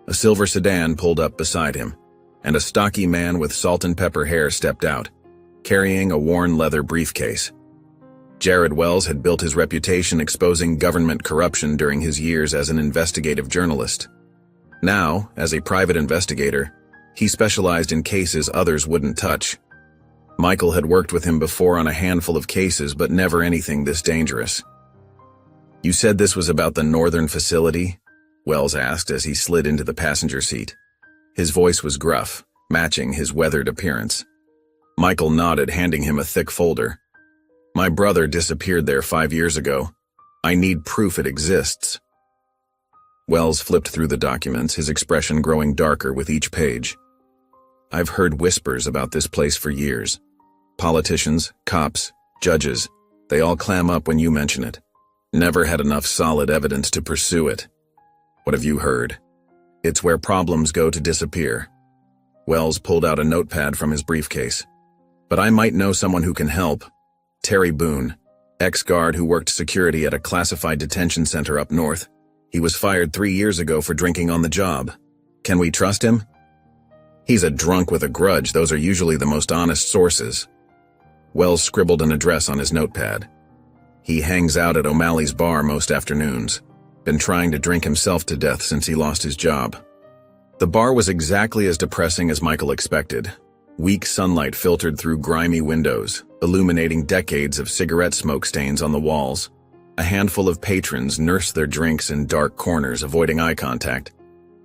A silver sedan pulled up beside him, and a stocky man with salt and pepper hair stepped out, carrying a worn leather briefcase. Jared Wells had built his reputation exposing government corruption during his years as an investigative journalist. Now, as a private investigator, he specialized in cases others wouldn't touch. Michael had worked with him before on a handful of cases, but never anything this dangerous. "You said this was about the northern facility?" Wells asked as he slid into the passenger seat. His voice was gruff, matching his weathered appearance. Michael nodded, handing him a thick folder. "My brother disappeared there 5 years ago. I need proof it exists." Wells flipped through the documents, his expression growing darker with each page. "I've heard whispers about this place for years. Politicians, cops, judges, they all clam up when you mention it. Never had enough solid evidence to pursue it. What have you heard? It's where problems go to disappear." Wells pulled out a notepad from his briefcase. "But I might know someone who can help. Terry Boone, ex-guard who worked security at a classified detention center up north. He was fired 3 years ago for drinking on the job. Can we trust him?" "He's a drunk with a grudge. Those are usually the most honest sources." Wells scribbled an address on his notepad. "He hangs out at O'Malley's bar most afternoons. Been trying to drink himself to death since he lost his job." The bar was exactly as depressing as Michael expected. Weak sunlight filtered through grimy windows, illuminating decades of cigarette smoke stains on the walls. A handful of patrons nursed their drinks in dark corners, avoiding eye contact.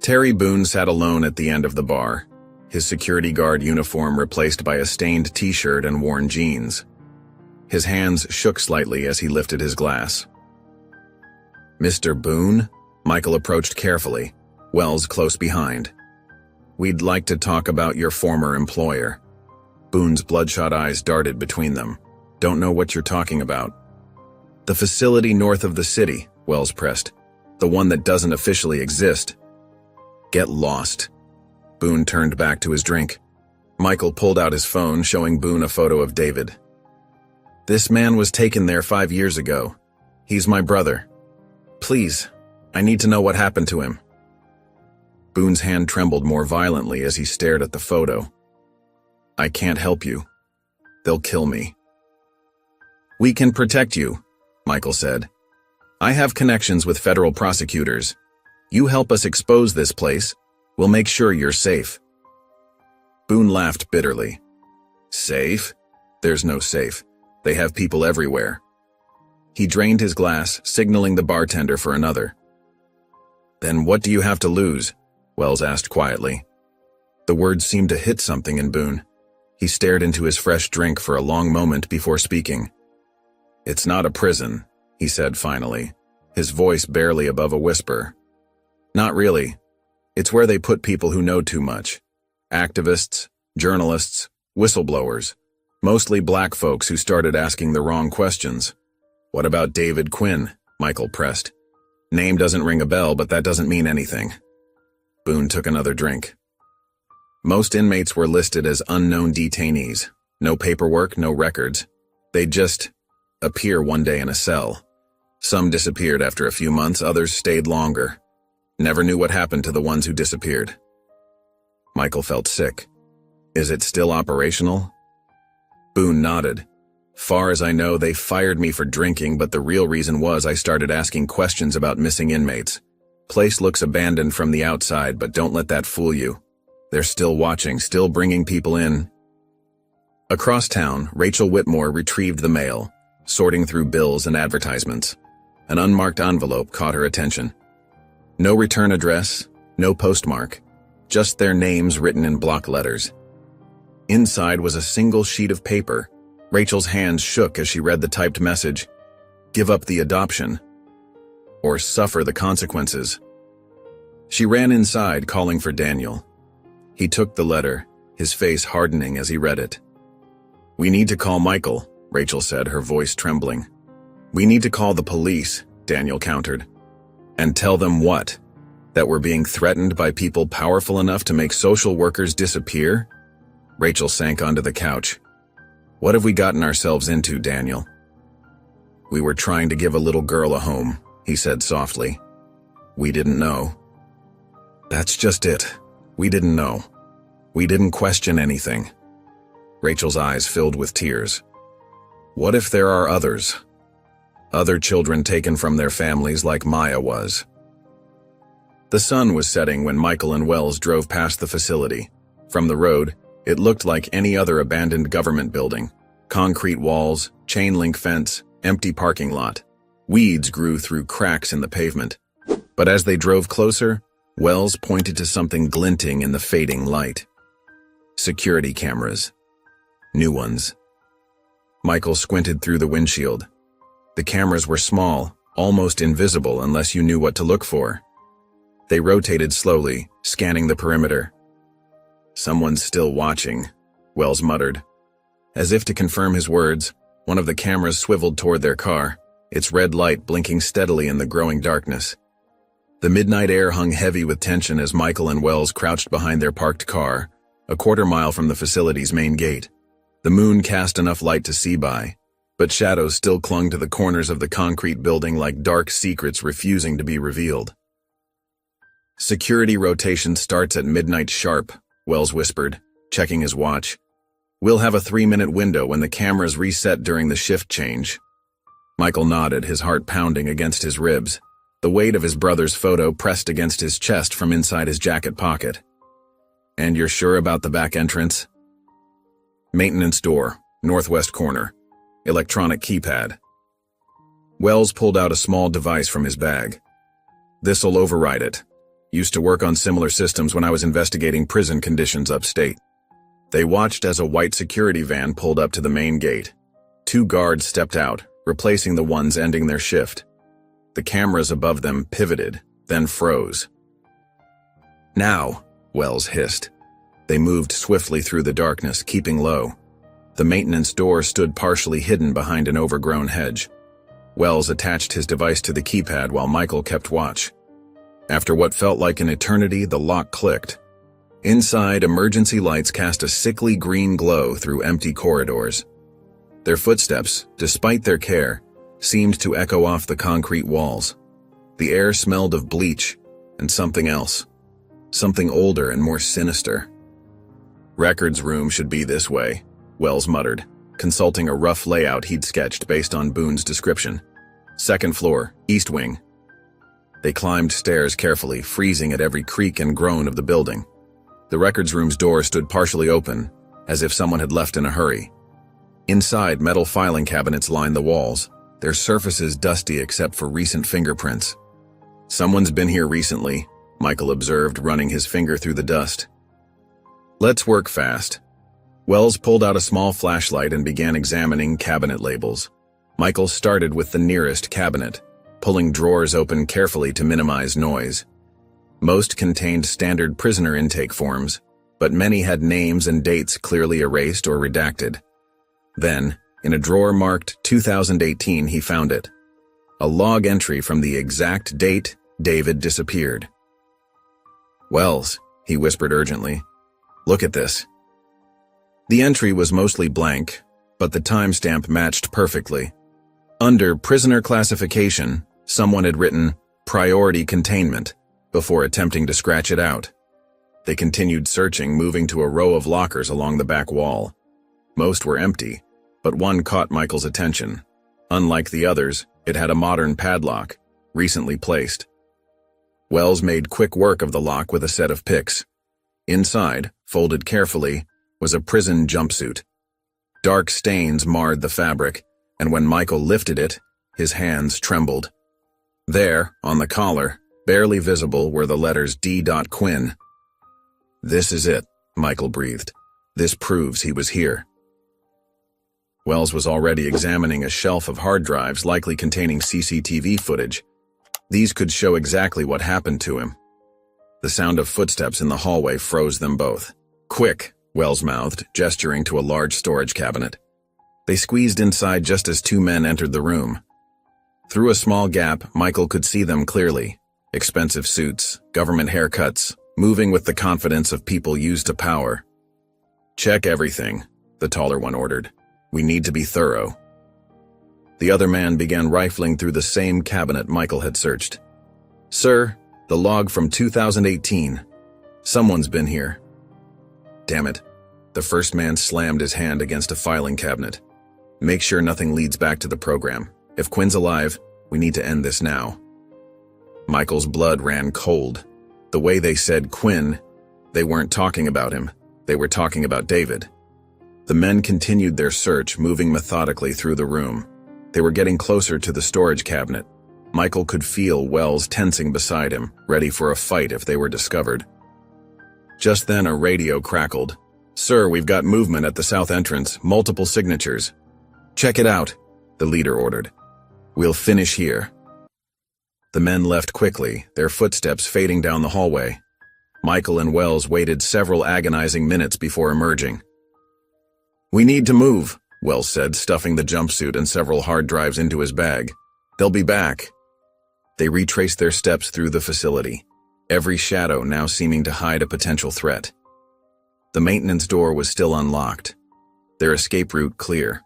Terry Boone sat alone at the end of the bar, his security guard uniform replaced by a stained t-shirt and worn jeans. His hands shook slightly as he lifted his glass. "Mr. Boone?" Michael approached carefully, Wells close behind. "We'd like to talk about your former employer." Boone's bloodshot eyes darted between them. "Don't know what you're talking about." "The facility north of the city," Wells pressed. "The one that doesn't officially exist." "Get lost." Boone turned back to his drink. Michael pulled out his phone, showing Boone a photo of David. "This man was taken there 5 years ago. He's my brother. Please, I need to know what happened to him." Boone's hand trembled more violently as he stared at the photo. "I can't help you. They'll kill me." "We can protect you," Michael said. "I have connections with federal prosecutors. You help us expose this place, we'll make sure you're safe." Boone laughed bitterly. "Safe? There's no safe. They have people everywhere." He drained his glass, signaling the bartender for another. "Then what do you have to lose?" Wells asked quietly. The words seemed to hit something in Boone. He stared into his fresh drink for a long moment before speaking. "It's not a prison," he said finally, his voice barely above a whisper. "Not really. It's where they put people who know too much. Activists, journalists, whistleblowers. Mostly black folks who started asking the wrong questions." "What about David Quinn?" Michael pressed. "Name doesn't ring a bell, but that doesn't mean anything." Boone took another drink. "Most inmates were listed as unknown detainees. No paperwork, no records. They'd just appear one day in a cell. Some disappeared after a few months, others stayed longer. Never knew what happened to the ones who disappeared." Michael felt sick. "Is it still operational?" Boone nodded. "Far as I know, they fired me for drinking, but the real reason was I started asking questions about missing inmates. Place looks abandoned from the outside, but don't let that fool you. They're still watching, still bringing people in." Across town, Rachel Whitmore retrieved the mail, sorting through bills and advertisements. An unmarked envelope caught her attention. No return address, no postmark, just their names written in block letters. Inside was a single sheet of paper. Rachel's hands shook as she read the typed message. Give up the adoption, or suffer the consequences. She ran inside, calling for Daniel. He took the letter, his face hardening as he read it. We need to call Michael, Rachel said, her voice trembling. We need to call the police, Daniel countered. And tell them what? That we're being threatened by people powerful enough to make social workers disappear? Rachel sank onto the couch. What have we gotten ourselves into, Daniel? We were trying to give a little girl a home, he said softly. We didn't know. That's just it. We didn't know. We didn't question anything. Rachel's eyes filled with tears. What if there are others? Other children taken from their families like Maya was. The sun was setting when Michael and Wells drove past the facility. From the road, it looked like any other abandoned government building. Concrete walls, chain-link fence, empty parking lot. Weeds grew through cracks in the pavement. But as they drove closer, Wells pointed to something glinting in the fading light. Security cameras. New ones. Michael squinted through the windshield. The cameras were small, almost invisible unless you knew what to look for. They rotated slowly, scanning the perimeter. Someone's still watching, Wells muttered. As if to confirm his words, one of the cameras swiveled toward their car, its red light blinking steadily in the growing darkness. The midnight air hung heavy with tension as Michael and Wells crouched behind their parked car, a quarter-mile from the facility's main gate. The moon cast enough light to see by, but shadows still clung to the corners of the concrete building like dark secrets refusing to be revealed. Security rotation starts at midnight sharp, Wells whispered, checking his watch. We'll have a 3-minute window when the cameras reset during the shift change. Michael nodded, his heart pounding against his ribs, the weight of his brother's photo pressed against his chest from inside his jacket pocket. And you're sure about the back entrance? Maintenance door, northwest corner. Electronic keypad. Wells pulled out a small device from his bag. This'll override it. Used to work on similar systems when I was investigating prison conditions upstate. They watched as a white security van pulled up to the main gate. 2 guards stepped out, replacing the ones ending their shift. The cameras above them pivoted, then froze. Now, Wells hissed. They moved swiftly through the darkness, keeping low. The maintenance door stood partially hidden behind an overgrown hedge. Wells attached his device to the keypad while Michael kept watch. After what felt like an eternity, the lock clicked. Inside, emergency lights cast a sickly green glow through empty corridors. Their footsteps, despite their care, seemed to echo off the concrete walls. The air smelled of bleach and something else. Something older and more sinister. Records room should be this way, Wells muttered, consulting a rough layout he'd sketched based on Boone's description. 2nd floor, east wing. They climbed stairs carefully, freezing at every creak and groan of the building. The records room's door stood partially open, as if someone had left in a hurry. Inside, metal filing cabinets lined the walls, their surfaces dusty except for recent fingerprints. Someone's been here recently, Michael observed, running his finger through the dust. Let's work fast. Wells pulled out a small flashlight and began examining cabinet labels. Michael started with the nearest cabinet, pulling drawers open carefully to minimize noise. Most contained standard prisoner intake forms, but many had names and dates clearly erased or redacted. Then, in a drawer marked 2018, he found it. A log entry from the exact date David disappeared. Wells, he whispered urgently, look at this. The entry was mostly blank, but the timestamp matched perfectly. Under prisoner classification, someone had written priority containment before attempting to scratch it out. They continued searching, moving to a row of lockers along the back wall. Most were empty, but one caught Michael's attention. Unlike the others, it had a modern padlock, recently placed. Wells made quick work of the lock with a set of picks. Inside, folded carefully, was a prison jumpsuit. Dark stains marred the fabric, and when Michael lifted it, his hands trembled. There, on the collar, barely visible, were the letters D. Quinn. This is it, Michael breathed. This proves he was here. Wells was already examining a shelf of hard drives likely containing CCTV footage. These could show exactly what happened to him. The sound of footsteps in the hallway froze them both. "Quick," Wells mouthed, gesturing to a large storage cabinet. They squeezed inside just as two men entered the room. Through a small gap, Michael could see them clearly. Expensive suits, government haircuts, moving with the confidence of people used to power. "Check everything," the taller one ordered. "We need to be thorough." The other man began rifling through the same cabinet Michael had searched. "Sir, the log from 2018. Someone's been here." "Damn it." The first man slammed his hand against a filing cabinet. "Make sure nothing leads back to the program. If Quinn's alive, we need to end this now." Michael's blood ran cold. The way they said Quinn, they weren't talking about him. They were talking about David. The men continued their search, moving methodically through the room. They were getting closer to the storage cabinet. Michael could feel Wells tensing beside him, ready for a fight if they were discovered. Just then a radio crackled. "Sir, we've got movement at the south entrance, multiple signatures." "Check it out," the leader ordered. "We'll finish here." The men left quickly, their footsteps fading down the hallway. Michael and Wells waited several agonizing minutes before emerging. "We need to move," Wells said, stuffing the jumpsuit and several hard drives into his bag. "They'll be back." They retraced their steps through the facility, every shadow now seeming to hide a potential threat. The maintenance door was still unlocked, their escape route clear.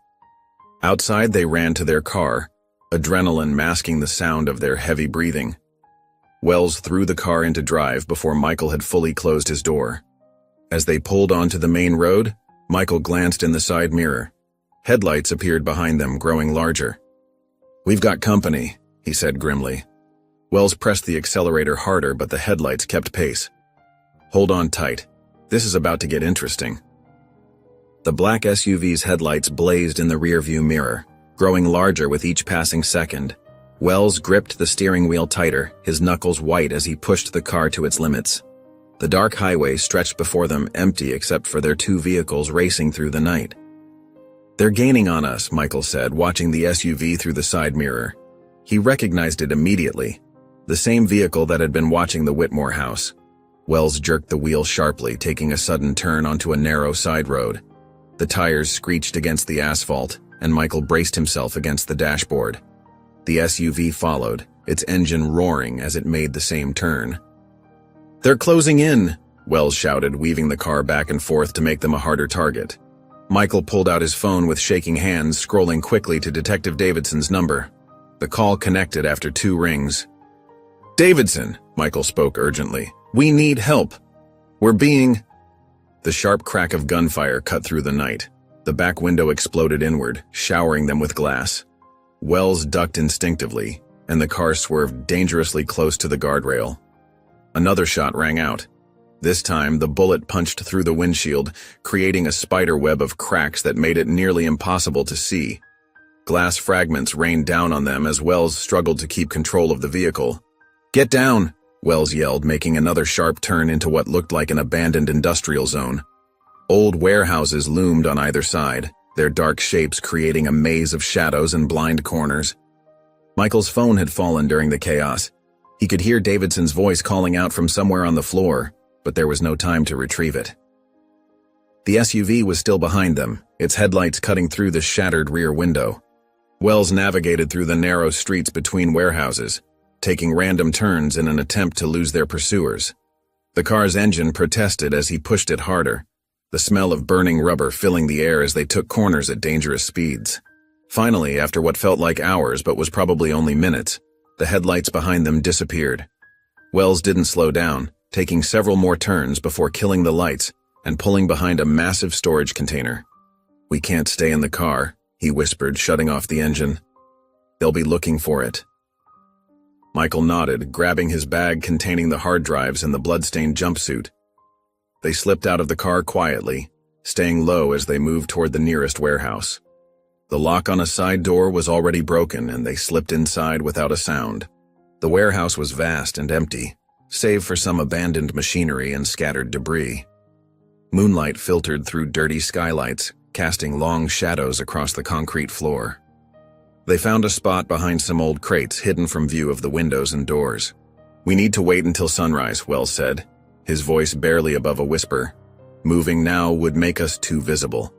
Outside they ran to their car, adrenaline masking the sound of their heavy breathing. Wells threw the car into drive before Michael had fully closed his door. As they pulled onto the main road, Michael glanced in the side mirror. Headlights appeared behind them, growing larger. "We've got company," he said grimly. Wells pressed the accelerator harder, but the headlights kept pace. "Hold on tight. This is about to get interesting." The black SUV's headlights blazed in the rearview mirror, growing larger with each passing second. Wells gripped the steering wheel tighter, his knuckles white as he pushed the car to its limits. The dark highway stretched before them, empty except for their two vehicles racing through the night. "They're gaining on us," Michael said, watching the SUV through the side mirror. He recognized it immediately. The same vehicle that had been watching the Whitmore house. Wells jerked the wheel sharply, taking a sudden turn onto a narrow side road. The tires screeched against the asphalt, and Michael braced himself against the dashboard. The SUV followed, its engine roaring as it made the same turn. "They're closing in," Wells shouted, weaving the car back and forth to make them a harder target. Michael pulled out his phone with shaking hands, scrolling quickly to Detective Davidson's number. The call connected after 2 rings. "Davidson," Michael spoke urgently. "We need help. We're being—" The sharp crack of gunfire cut through the night. The back window exploded inward, showering them with glass. Wells ducked instinctively, and the car swerved dangerously close to the guardrail. Another shot rang out. This time, the bullet punched through the windshield, creating a spider web of cracks that made it nearly impossible to see. Glass fragments rained down on them as Wells struggled to keep control of the vehicle. "Get down!" Wells yelled, making another sharp turn into what looked like an abandoned industrial zone. Old warehouses loomed on either side, their dark shapes creating a maze of shadows and blind corners. Michael's phone had fallen during the chaos. He could hear Davidson's voice calling out from somewhere on the floor, but there was no time to retrieve it. The SUV was still behind them, its headlights cutting through the shattered rear window. Wells navigated through the narrow streets between warehouses, taking random turns in an attempt to lose their pursuers. The car's engine protested as he pushed it harder, the smell of burning rubber filling the air as they took corners at dangerous speeds. Finally, after what felt like hours but was probably only minutes, the headlights behind them disappeared. Wells didn't slow down, taking several more turns before killing the lights and pulling behind a massive storage container. "We can't stay in the car," he whispered, shutting off the engine. "They'll be looking for it." Michael nodded, grabbing his bag containing the hard drives and the bloodstained jumpsuit. They slipped out of the car quietly, staying low as they moved toward the nearest warehouse. The lock on a side door was already broken, and they slipped inside without a sound. The warehouse was vast and empty, save for some abandoned machinery and scattered debris. Moonlight filtered through dirty skylights, casting long shadows across the concrete floor. They found a spot behind some old crates hidden from view of the windows and doors. "We need to wait until sunrise," Wells said, his voice barely above a whisper. "Moving now would make us too visible."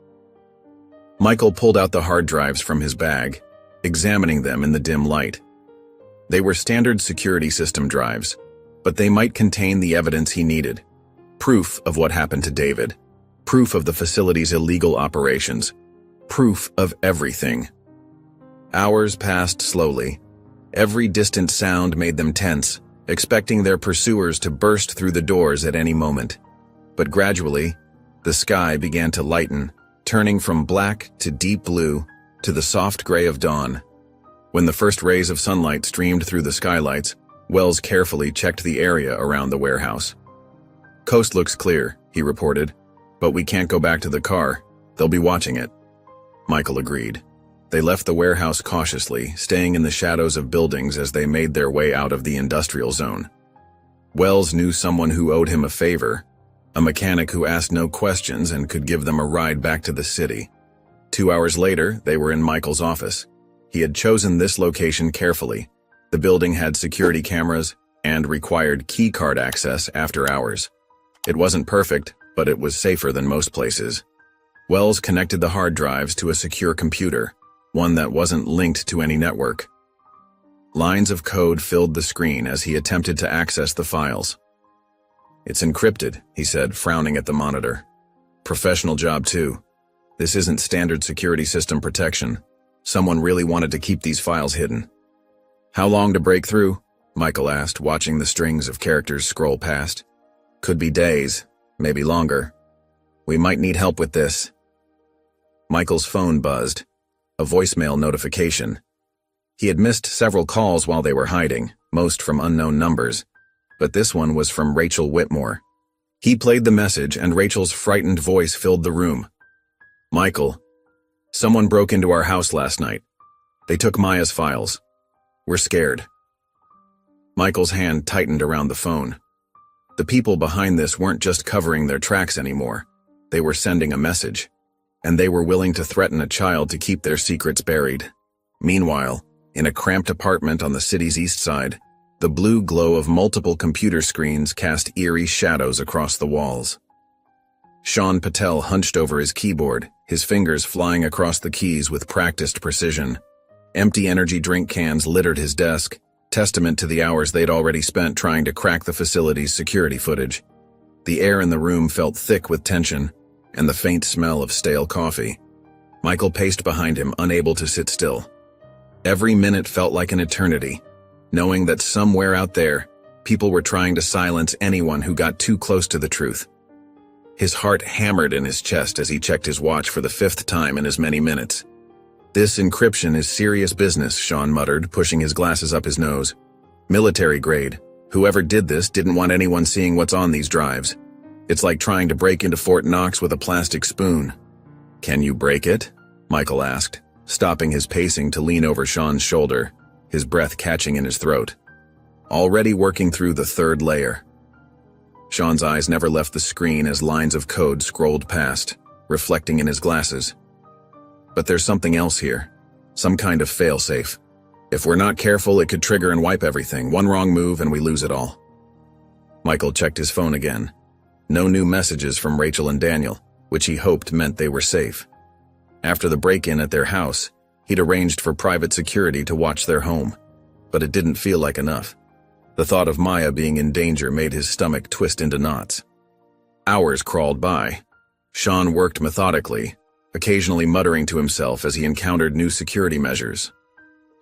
Michael pulled out the hard drives from his bag, examining them in the dim light. They were standard security system drives, but they might contain the evidence he needed. Proof of what happened to David. Proof of the facility's illegal operations. Proof of everything. Hours passed slowly. Every distant sound made them tense, expecting their pursuers to burst through the doors at any moment. But gradually, the sky began to lighten, turning from black to deep blue to the soft gray of dawn. When the first rays of sunlight streamed through the skylights, Wells carefully checked the area around the warehouse. "Coast looks clear," he reported, "but we can't go back to the car. They'll be watching it." Michael agreed. They left the warehouse cautiously, staying in the shadows of buildings as they made their way out of the industrial zone. Wells knew someone who owed him a favor, a mechanic who asked no questions and could give them a ride back to the city. 2 hours later, they were in Michael's office. He had chosen this location carefully. The building had security cameras and required key card access after hours. It wasn't perfect, but it was safer than most places. Wells connected the hard drives to a secure computer, one that wasn't linked to any network. Lines of code filled the screen as he attempted to access the files. "It's encrypted," he said, frowning at the monitor. "Professional job, too. This isn't standard security system protection. Someone really wanted to keep these files hidden." "How long to break through?" Michael asked, watching the strings of characters scroll past. "Could be days, maybe longer. We might need help with this." Michael's phone buzzed. A voicemail notification. He had missed several calls while they were hiding, most from unknown numbers, but this one was from Rachel Whitmore. He played the message and Rachel's frightened voice filled the room. "Michael, someone broke into our house last night. They took Maya's files. We're scared." Michael's hand tightened around the phone. The people behind this weren't just covering their tracks anymore. They were sending a message. And they were willing to threaten a child to keep their secrets buried. Meanwhile, in a cramped apartment on the city's east side, the blue glow of multiple computer screens cast eerie shadows across the walls. Sean Patel hunched over his keyboard, his fingers flying across the keys with practiced precision. Empty energy drink cans littered his desk, testament to the hours they'd already spent trying to crack the facility's security footage. The air in the room felt thick with tension, and the faint smell of stale coffee. Michael paced behind him, unable to sit still. Every minute felt like an eternity, knowing that somewhere out there, people were trying to silence anyone who got too close to the truth. His heart hammered in his chest as he checked his watch for the 5th time in as many minutes. "This encryption is serious business," Sean muttered, pushing his glasses up his nose. "Military grade. Whoever did this didn't want anyone seeing what's on these drives. It's like trying to break into Fort Knox with a plastic spoon." "Can you break it?" Michael asked, stopping his pacing to lean over Sean's shoulder, his breath catching in his throat. Already working through the 3rd layer. Sean's eyes never left the screen as lines of code scrolled past, reflecting in his glasses. "But there's something else here. Some kind of failsafe. If we're not careful, it could trigger and wipe everything. One wrong move and we lose it all." Michael checked his phone again. No new messages from Rachel and Daniel, which he hoped meant they were safe. After the break-in at their house, he'd arranged for private security to watch their home, but it didn't feel like enough. The thought of Maya being in danger made his stomach twist into knots. Hours crawled by. Sean worked methodically, occasionally muttering to himself as he encountered new security measures.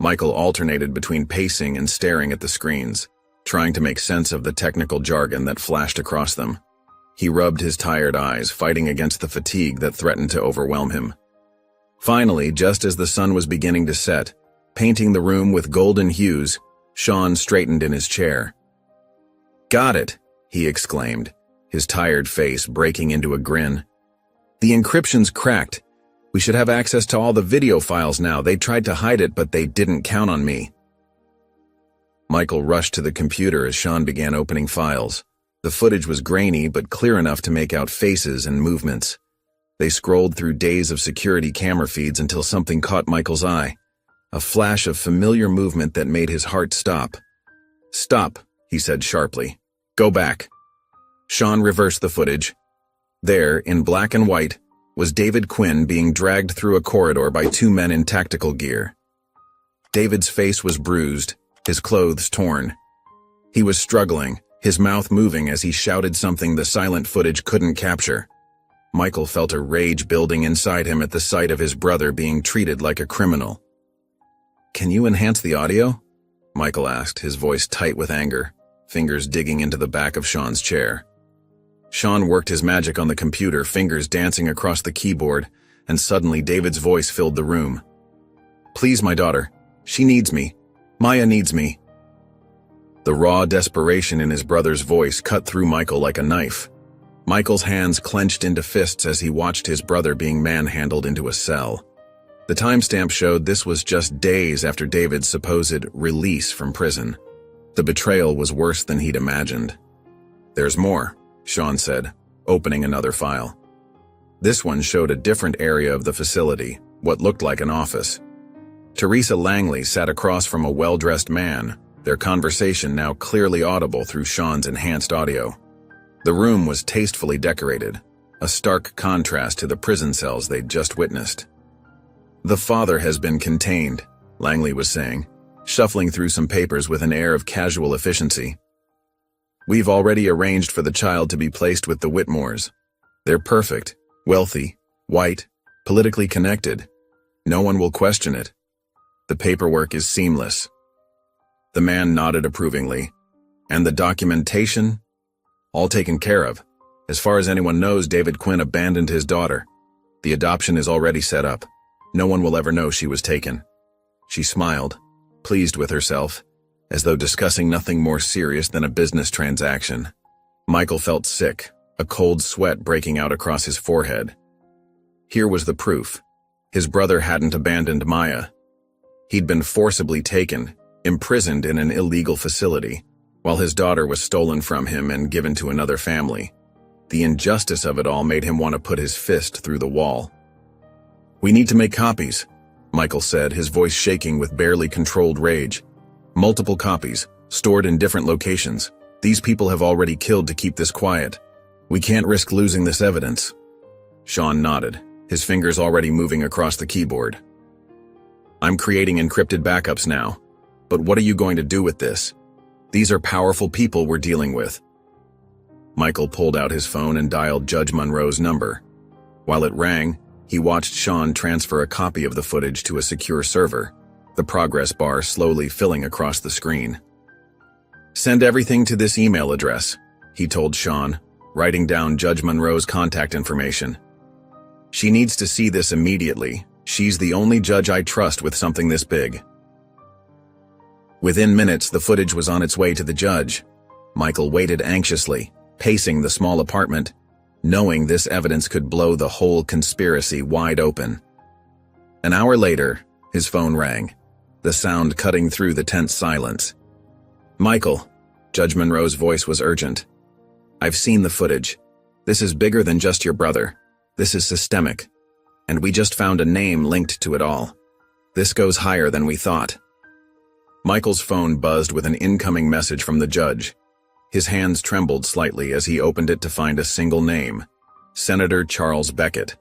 Michael alternated between pacing and staring at the screens, trying to make sense of the technical jargon that flashed across them. He rubbed his tired eyes, fighting against the fatigue that threatened to overwhelm him. Finally, just as the sun was beginning to set, painting the room with golden hues, Sean straightened in his chair. "Got it," he exclaimed, his tired face breaking into a grin. "The encryption's cracked. We should have access to all the video files now. They tried to hide it, but they didn't count on me." Michael rushed to the computer as Sean began opening files. The footage was grainy but clear enough to make out faces and movements. They scrolled through days of security camera feeds until something caught Michael's eye. A flash of familiar movement that made his heart stop. "Stop," he said sharply. "Go back." Sean reversed the footage. There, in black and white, was David Quinn being dragged through a corridor by two men in tactical gear. David's face was bruised, his clothes torn. He was struggling, his mouth moving as he shouted something the silent footage couldn't capture. Michael felt a rage building inside him at the sight of his brother being treated like a criminal. "Can you enhance the audio?" Michael asked, his voice tight with anger, fingers digging into the back of Sean's chair. Sean worked his magic on the computer, fingers dancing across the keyboard, and suddenly David's voice filled the room. "Please, my daughter. She needs me. Maya needs me." The raw desperation in his brother's voice cut through Michael like a knife. Michael's hands clenched into fists as he watched his brother being manhandled into a cell. The timestamp showed this was just days after David's supposed release from prison. The betrayal was worse than he'd imagined. "There's more," Sean said, opening another file. This one showed a different area of the facility, what looked like an office. Teresa Langley sat across from a well-dressed man, their conversation now clearly audible through Sean's enhanced audio. The room was tastefully decorated, a stark contrast to the prison cells they'd just witnessed. "The father has been contained," Langley was saying, shuffling through some papers with an air of casual efficiency. "We've already arranged for the child to be placed with the Whitmores. They're perfect, wealthy, white, politically connected. No one will question it. The paperwork is seamless." The man nodded approvingly. "And the documentation? All taken care of. As far as anyone knows, David Quinn abandoned his daughter. The adoption is already set up. No one will ever know she was taken." She smiled, pleased with herself, as though discussing nothing more serious than a business transaction. Michael felt sick, a cold sweat breaking out across his forehead. Here was the proof. His brother hadn't abandoned Maya. He'd been forcibly taken, imprisoned in an illegal facility, while his daughter was stolen from him and given to another family. The injustice of it all made him want to put his fist through the wall. "We need to make copies," Michael said, his voice shaking with barely controlled rage. "Multiple copies, stored in different locations. These people have already killed to keep this quiet. We can't risk losing this evidence." Sean nodded, his fingers already moving across the keyboard. "I'm creating encrypted backups now. But what are you going to do with this? These are powerful people we're dealing with." Michael pulled out his phone and dialed Judge Monroe's number. While it rang, he watched Sean transfer a copy of the footage to a secure server, the progress bar slowly filling across the screen. "Send everything to this email address," he told Sean, writing down Judge Monroe's contact information. "She needs to see this immediately. She's the only judge I trust with something this big." Within minutes, the footage was on its way to the judge. Michael waited anxiously, pacing the small apartment, knowing this evidence could blow the whole conspiracy wide open. An hour later, his phone rang, the sound cutting through the tense silence. "Michael," Judge Monroe's voice was urgent. "I've seen the footage. This is bigger than just your brother. This is systemic. And we just found a name linked to it all. This goes higher than we thought." Michael's phone buzzed with an incoming message from the judge. His hands trembled slightly as he opened it to find a single name: Senator Charles Beckett.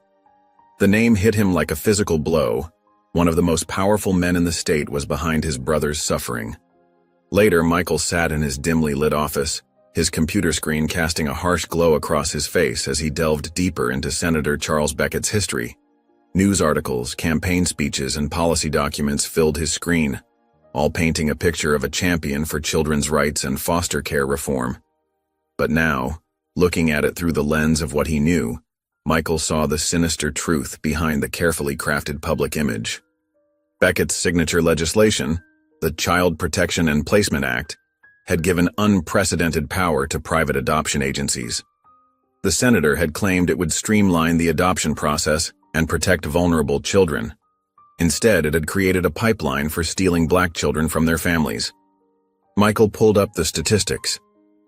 The name hit him like a physical blow. One of the most powerful men in the state was behind his brother's suffering. Later, Michael sat in his dimly lit office, his computer screen casting a harsh glow across his face as he delved deeper into Senator Charles Beckett's history. News articles, campaign speeches, and policy documents filled his screen, all painting a picture of a champion for children's rights and foster care reform. But now, looking at it through the lens of what he knew, Michael saw the sinister truth behind the carefully crafted public image. Beckett's signature legislation, the Child Protection and Placement Act, had given unprecedented power to private adoption agencies. The senator had claimed it would streamline the adoption process and protect vulnerable children. Instead, it had created a pipeline for stealing black children from their families. Michael pulled up the statistics.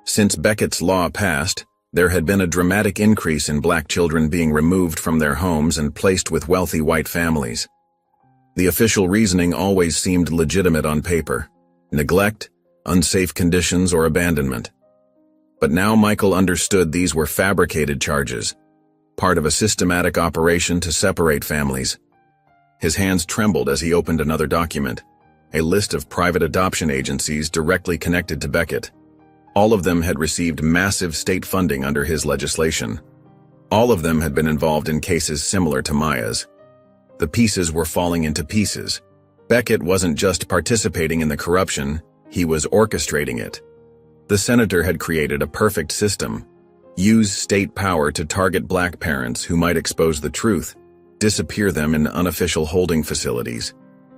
Since Beckett's law passed, there had been a dramatic increase in black children being removed from their homes and placed with wealthy white families. The official reasoning always seemed legitimate on paper: neglect, unsafe conditions, or abandonment. But now Michael understood these were fabricated charges, part of a systematic operation to separate families. His hands trembled as he opened another document, a list of private adoption agencies directly connected to Beckett. All of them had received massive state funding under his legislation. All of them had been involved in cases similar to Maya's. The pieces were falling into pieces. Beckett wasn't just participating in the corruption, he was orchestrating it. The senator had created a perfect system: use state power to target black parents who might expose the truth, disappear them in unofficial holding facilities,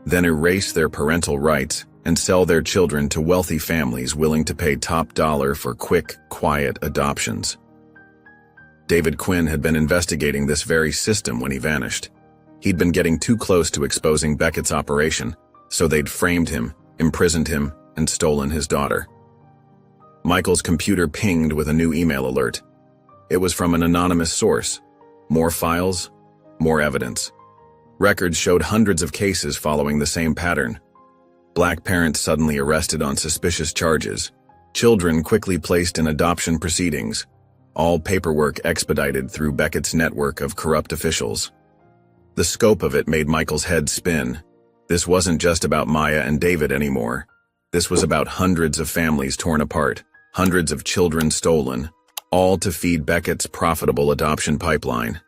then erase their parental rights and sell their children to wealthy families willing to pay top dollar for quick, quiet adoptions. David Quinn had been investigating this very system when he vanished. He'd been getting too close to exposing Beckett's operation, so they'd framed him, imprisoned him, and stolen his daughter. Michael's computer pinged with a new email alert. It was from an anonymous source. More files, more evidence. Records showed hundreds of cases following the same pattern. Black parents suddenly arrested on suspicious charges. Children quickly placed in adoption proceedings. All paperwork expedited through Beckett's network of corrupt officials. The scope of it made Michael's head spin. This wasn't just about Maya and David anymore. This was about hundreds of families torn apart, hundreds of children stolen, all to feed Beckett's profitable adoption pipeline.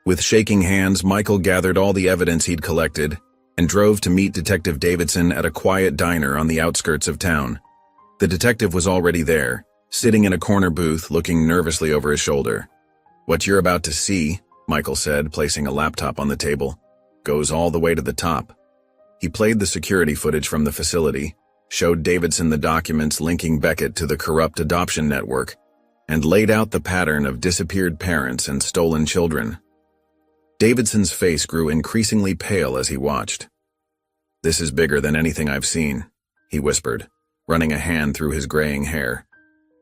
With shaking hands, Michael gathered all the evidence he'd collected and drove to meet Detective Davidson at a quiet diner on the outskirts of town. The detective was already there, sitting in a corner booth, looking nervously over his shoulder. "What you're about to see," Michael said, placing a laptop on the table, "goes all the way to the top." He played the security footage from the facility, showed Davidson the documents linking Beckett to the corrupt adoption network, and laid out the pattern of disappeared parents and stolen children. Davidson's face grew increasingly pale as he watched. "This is bigger than anything I've seen," he whispered, running a hand through his graying hair.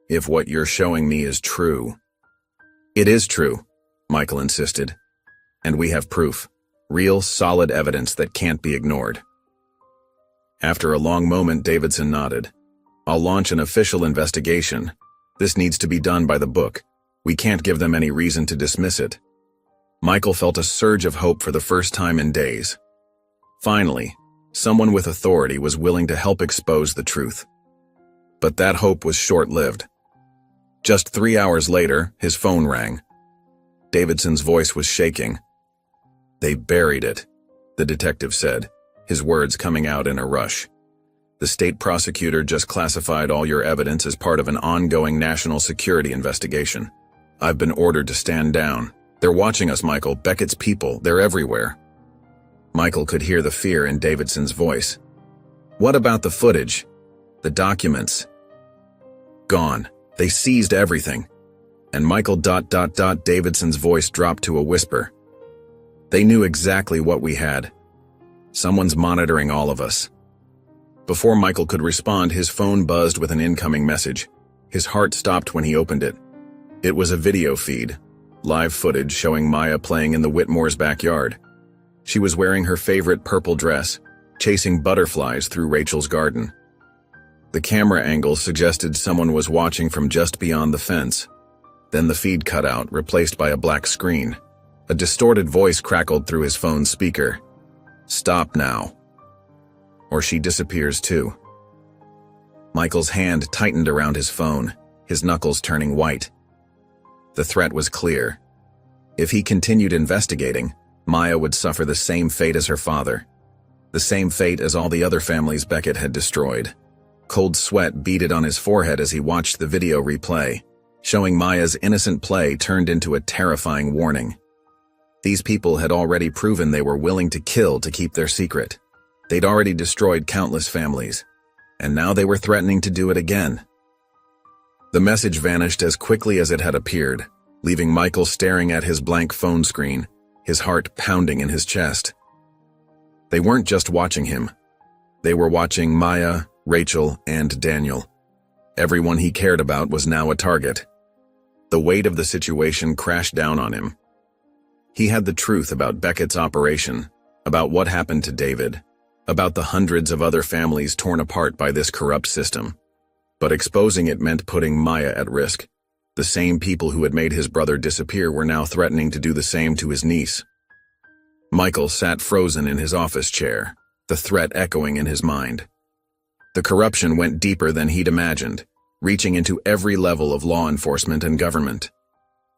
"If what you're showing me is true." "It is true," Michael insisted. "And we have proof, real solid evidence that can't be ignored." After a long moment, Davidson nodded. "I'll launch an official investigation. This needs to be done by the book. We can't give them any reason to dismiss it." Michael felt a surge of hope for the first time in days. Finally, someone with authority was willing to help expose the truth. But that hope was short-lived. Just 3 hours later, his phone rang. Davidson's voice was shaking. "They buried it," the detective said, his words coming out in a rush. "The state prosecutor just classified all your evidence as part of an ongoing national security investigation. I've been ordered to stand down. They're watching us, Michael. Beckett's people, they're everywhere." Michael could hear the fear in Davidson's voice. "What about the footage? The documents?" "Gone. They seized everything." And Michael ... Davidson's voice dropped to a whisper. "They knew exactly what we had. Someone's monitoring all of us." Before Michael could respond, his phone buzzed with an incoming message. His heart stopped when he opened it. It was a video feed, live footage showing Maya playing in the Whitmore's backyard. She was wearing her favorite purple dress, chasing butterflies through Rachel's garden. The camera angle suggested someone was watching from just beyond the fence. Then the feed cut out, replaced by a black screen. A distorted voice crackled through his phone's speaker. "Stop now, or she disappears too." Michael's hand tightened around his phone, his knuckles turning white. The threat was clear. If he continued investigating, Maya would suffer the same fate as her father. The same fate as all the other families Beckett had destroyed. Cold sweat beaded on his forehead as he watched the video replay, showing Maya's innocent play turned into a terrifying warning. These people had already proven they were willing to kill to keep their secret. They'd already destroyed countless families, and now they were threatening to do it again. The message vanished as quickly as it had appeared, leaving Michael staring at his blank phone screen, his heart pounding in his chest. They weren't just watching him. They were watching Maya, Rachel, and Daniel. Everyone he cared about was now a target. The weight of the situation crashed down on him. He had the truth about Beckett's operation, about what happened to David, about the hundreds of other families torn apart by this corrupt system. But exposing it meant putting Maya at risk. The same people who had made his brother disappear were now threatening to do the same to his niece. Michael sat frozen in his office chair, the threat echoing in his mind. The corruption went deeper than he'd imagined, reaching into every level of law enforcement and government.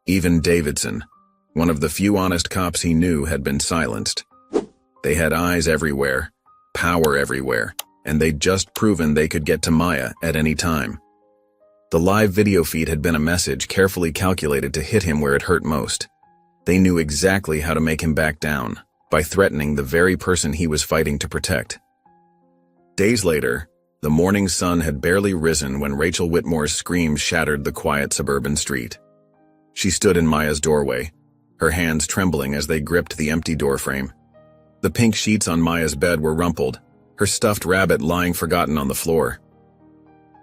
Even Davidson, one of the few honest cops he knew, had been silenced. They had eyes everywhere, power everywhere, and they'd just proven they could get to Maya at any time. The live video feed had been a message carefully calculated to hit him where it hurt most. They knew exactly how to make him back down, by threatening the very person he was fighting to protect. Days later, the morning sun had barely risen when Rachel Whitmore's screams shattered the quiet suburban street. She stood in Maya's doorway, her hands trembling as they gripped the empty doorframe. The pink sheets on Maya's bed were rumpled, her stuffed rabbit lying forgotten on the floor.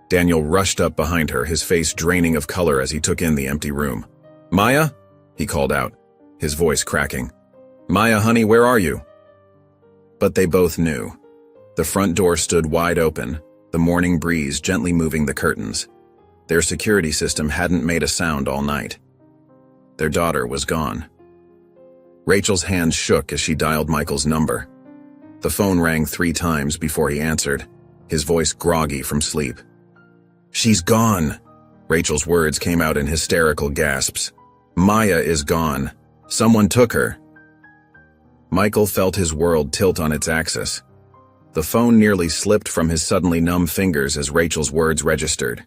Daniel rushed up behind her, his face draining of color as he took in the empty room. "Maya?" he called out, his voice cracking. "Maya, honey, where are you?" But they both knew. The front door stood wide open, the morning breeze gently moving the curtains. Their security system hadn't made a sound all night. Their daughter was gone. Rachel's hands shook as she dialed Michael's number. The phone rang 3 times before he answered, his voice groggy from sleep. "She's gone!" Rachel's words came out in hysterical gasps. "Maya is gone. Someone took her." Michael felt his world tilt on its axis. The phone nearly slipped from his suddenly numb fingers as Rachel's words registered.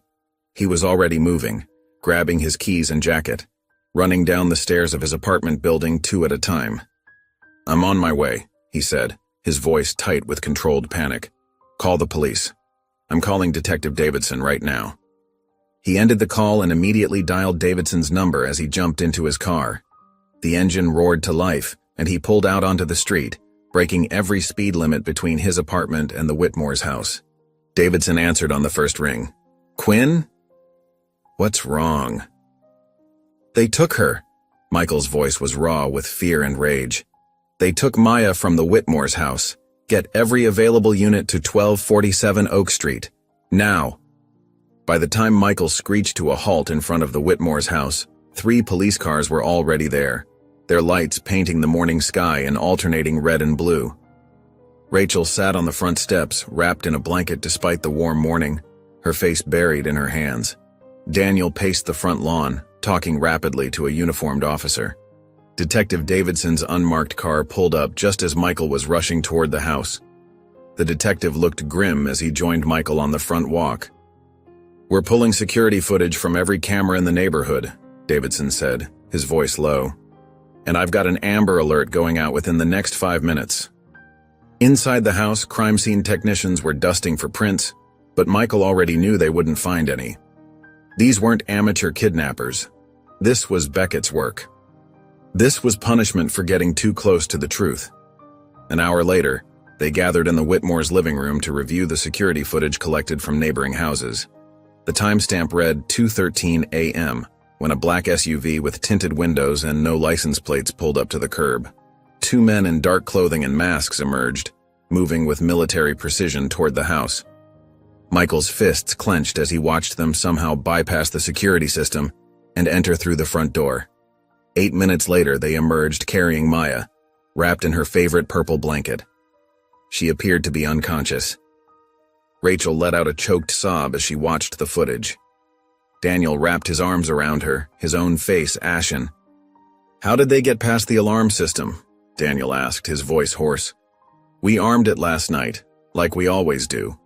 He was already moving, grabbing his keys and jacket, running down the stairs of his apartment building 2 at a time. "I'm on my way," he said, his voice tight with controlled panic. "Call the police. I'm calling Detective Davidson right now." He ended the call and immediately dialed Davidson's number as he jumped into his car. The engine roared to life, and he pulled out onto the street, breaking every speed limit between his apartment and the Whitmore's house. Davidson answered on the first ring. "Quinn? What's wrong?" "They took her." Michael's voice was raw with fear and rage. "They took Maya from the Whitmore's house. Get every available unit to 1247 Oak Street. Now." By the time Michael screeched to a halt in front of the Whitmore's house, 3 police cars were already there, their lights painting the morning sky in alternating red and blue. Rachel sat on the front steps, wrapped in a blanket despite the warm morning, her face buried in her hands. Daniel paced the front lawn, talking rapidly to a uniformed officer. Detective Davidson's unmarked car pulled up just as Michael was rushing toward the house. The detective looked grim as he joined Michael on the front walk. "We're pulling security footage from every camera in the neighborhood," Davidson said, his voice low. "And I've got an Amber Alert going out within the next 5 minutes." Inside the house, crime scene technicians were dusting for prints, but Michael already knew they wouldn't find any. These weren't amateur kidnappers. This was Beckett's work. This was punishment for getting too close to the truth. An hour later, they gathered in the Whitmore's living room to review the security footage collected from neighboring houses. The timestamp read 2:13 a.m. when a black SUV with tinted windows and no license plates pulled up to the curb. 2 men in dark clothing and masks emerged, moving with military precision toward the house. Michael's fists clenched as he watched them somehow bypass the security system and enter through the front door. 8 minutes later, they emerged carrying Maya, wrapped in her favorite purple blanket. She appeared to be unconscious. Rachel let out a choked sob as she watched the footage. Daniel wrapped his arms around her, his own face ashen. "How did they get past the alarm system?" Daniel asked, his voice hoarse. "We armed it last night, like we always do."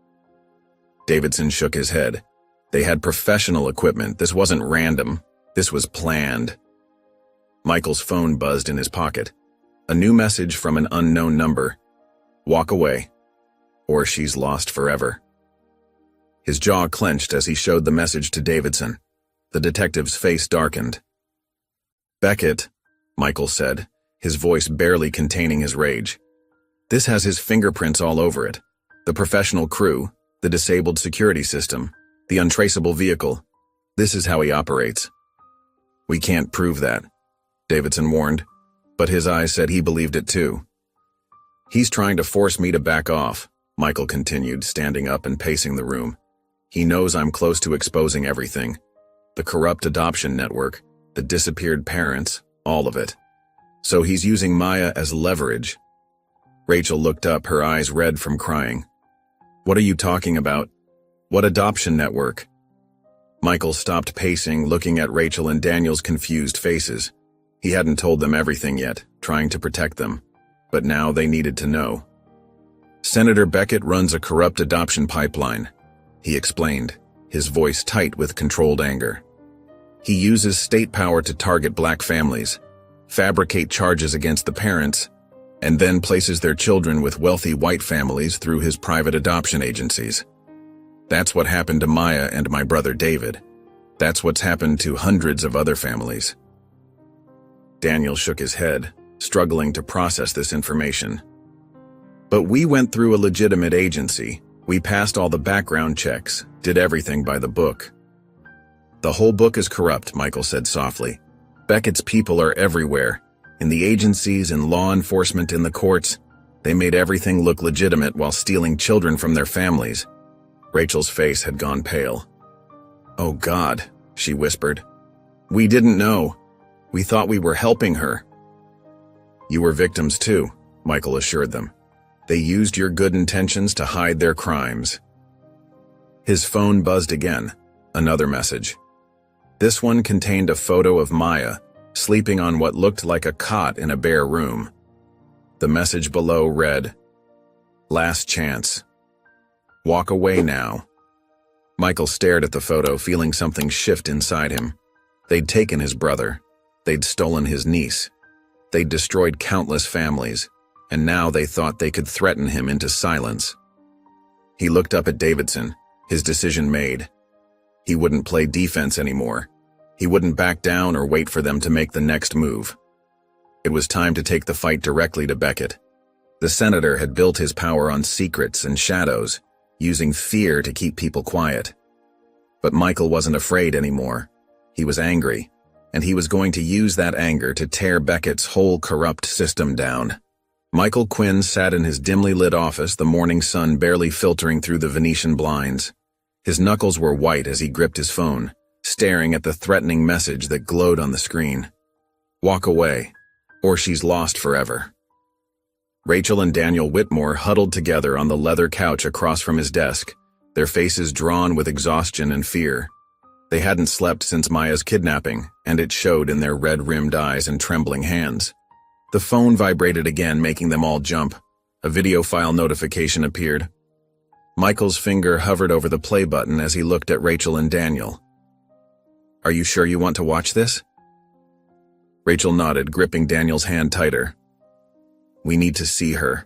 Davidson shook his head. They had professional equipment. This wasn't random. This was planned. Michael's phone buzzed in his pocket. A new message from an unknown number. "Walk away, or she's lost forever." His jaw clenched as he showed the message to Davidson. The detective's face darkened. "Beckett," Michael said, his voice barely containing his rage. "This has his fingerprints all over it. The professional crew, the disabled security system. The untraceable vehicle. This is how he operates. We can't prove that, Davidson warned, but his eyes said he believed it too. He's trying to force me to back off, Michael continued, standing up and pacing the room. He knows I'm close to exposing everything. The corrupt adoption network, the disappeared parents, all of it. So he's using Maya as leverage. Rachel looked up, her eyes red from crying. What are you talking about? What adoption network? Michael stopped pacing, looking at Rachel and Daniel's confused faces. He hadn't told them everything yet, trying to protect them. But now they needed to know. Senator Beckett runs a corrupt adoption pipeline, he explained, his voice tight with controlled anger. He uses state power to target black families, fabricate charges against the parents, and then places their children with wealthy white families through his private adoption agencies. That's what happened to Maya and my brother David. That's what's happened to hundreds of other families. Daniel shook his head, struggling to process this information. But we went through a legitimate agency. We passed all the background checks, did everything by the book. The whole book is corrupt, Michael said softly. Beckett's people are everywhere. In the agencies, in law enforcement, in the courts. They made everything look legitimate while stealing children from their families. Rachel's face had gone pale. Oh God, she whispered. We didn't know. We thought we were helping her. You were victims too, Michael assured them. They used your good intentions to hide their crimes. His phone buzzed again, another message. This one contained a photo of Maya, sleeping on what looked like a cot in a bare room. The message below read, "Last chance. Walk away now." Michael stared at the photo, feeling something shift inside him. They'd taken his brother. They'd stolen his niece. They'd destroyed countless families, and now they thought they could threaten him into silence. He looked up at Davidson, his decision made. He wouldn't play defense anymore. He wouldn't back down or wait for them to make the next move. It was time to take the fight directly to Beckett. The senator had built his power on secrets and shadows, using fear to keep people quiet. But Michael wasn't afraid anymore. He was angry, and he was going to use that anger to tear Beckett's whole corrupt system down. Michael Quinn sat in his dimly lit office, the morning sun barely filtering through the Venetian blinds. His knuckles were white as he gripped his phone, staring at the threatening message that glowed on the screen. Walk away, or she's lost forever. Rachel and Daniel Whitmore huddled together on the leather couch across from his desk, their faces drawn with exhaustion and fear. They hadn't slept since Maya's kidnapping, and it showed in their red-rimmed eyes and trembling hands. The phone vibrated again, making them all jump. A video file notification appeared. Michael's finger hovered over the play button as he looked at Rachel and Daniel. Are you sure you want to watch this? Rachel nodded, gripping Daniel's hand tighter. We need to see her.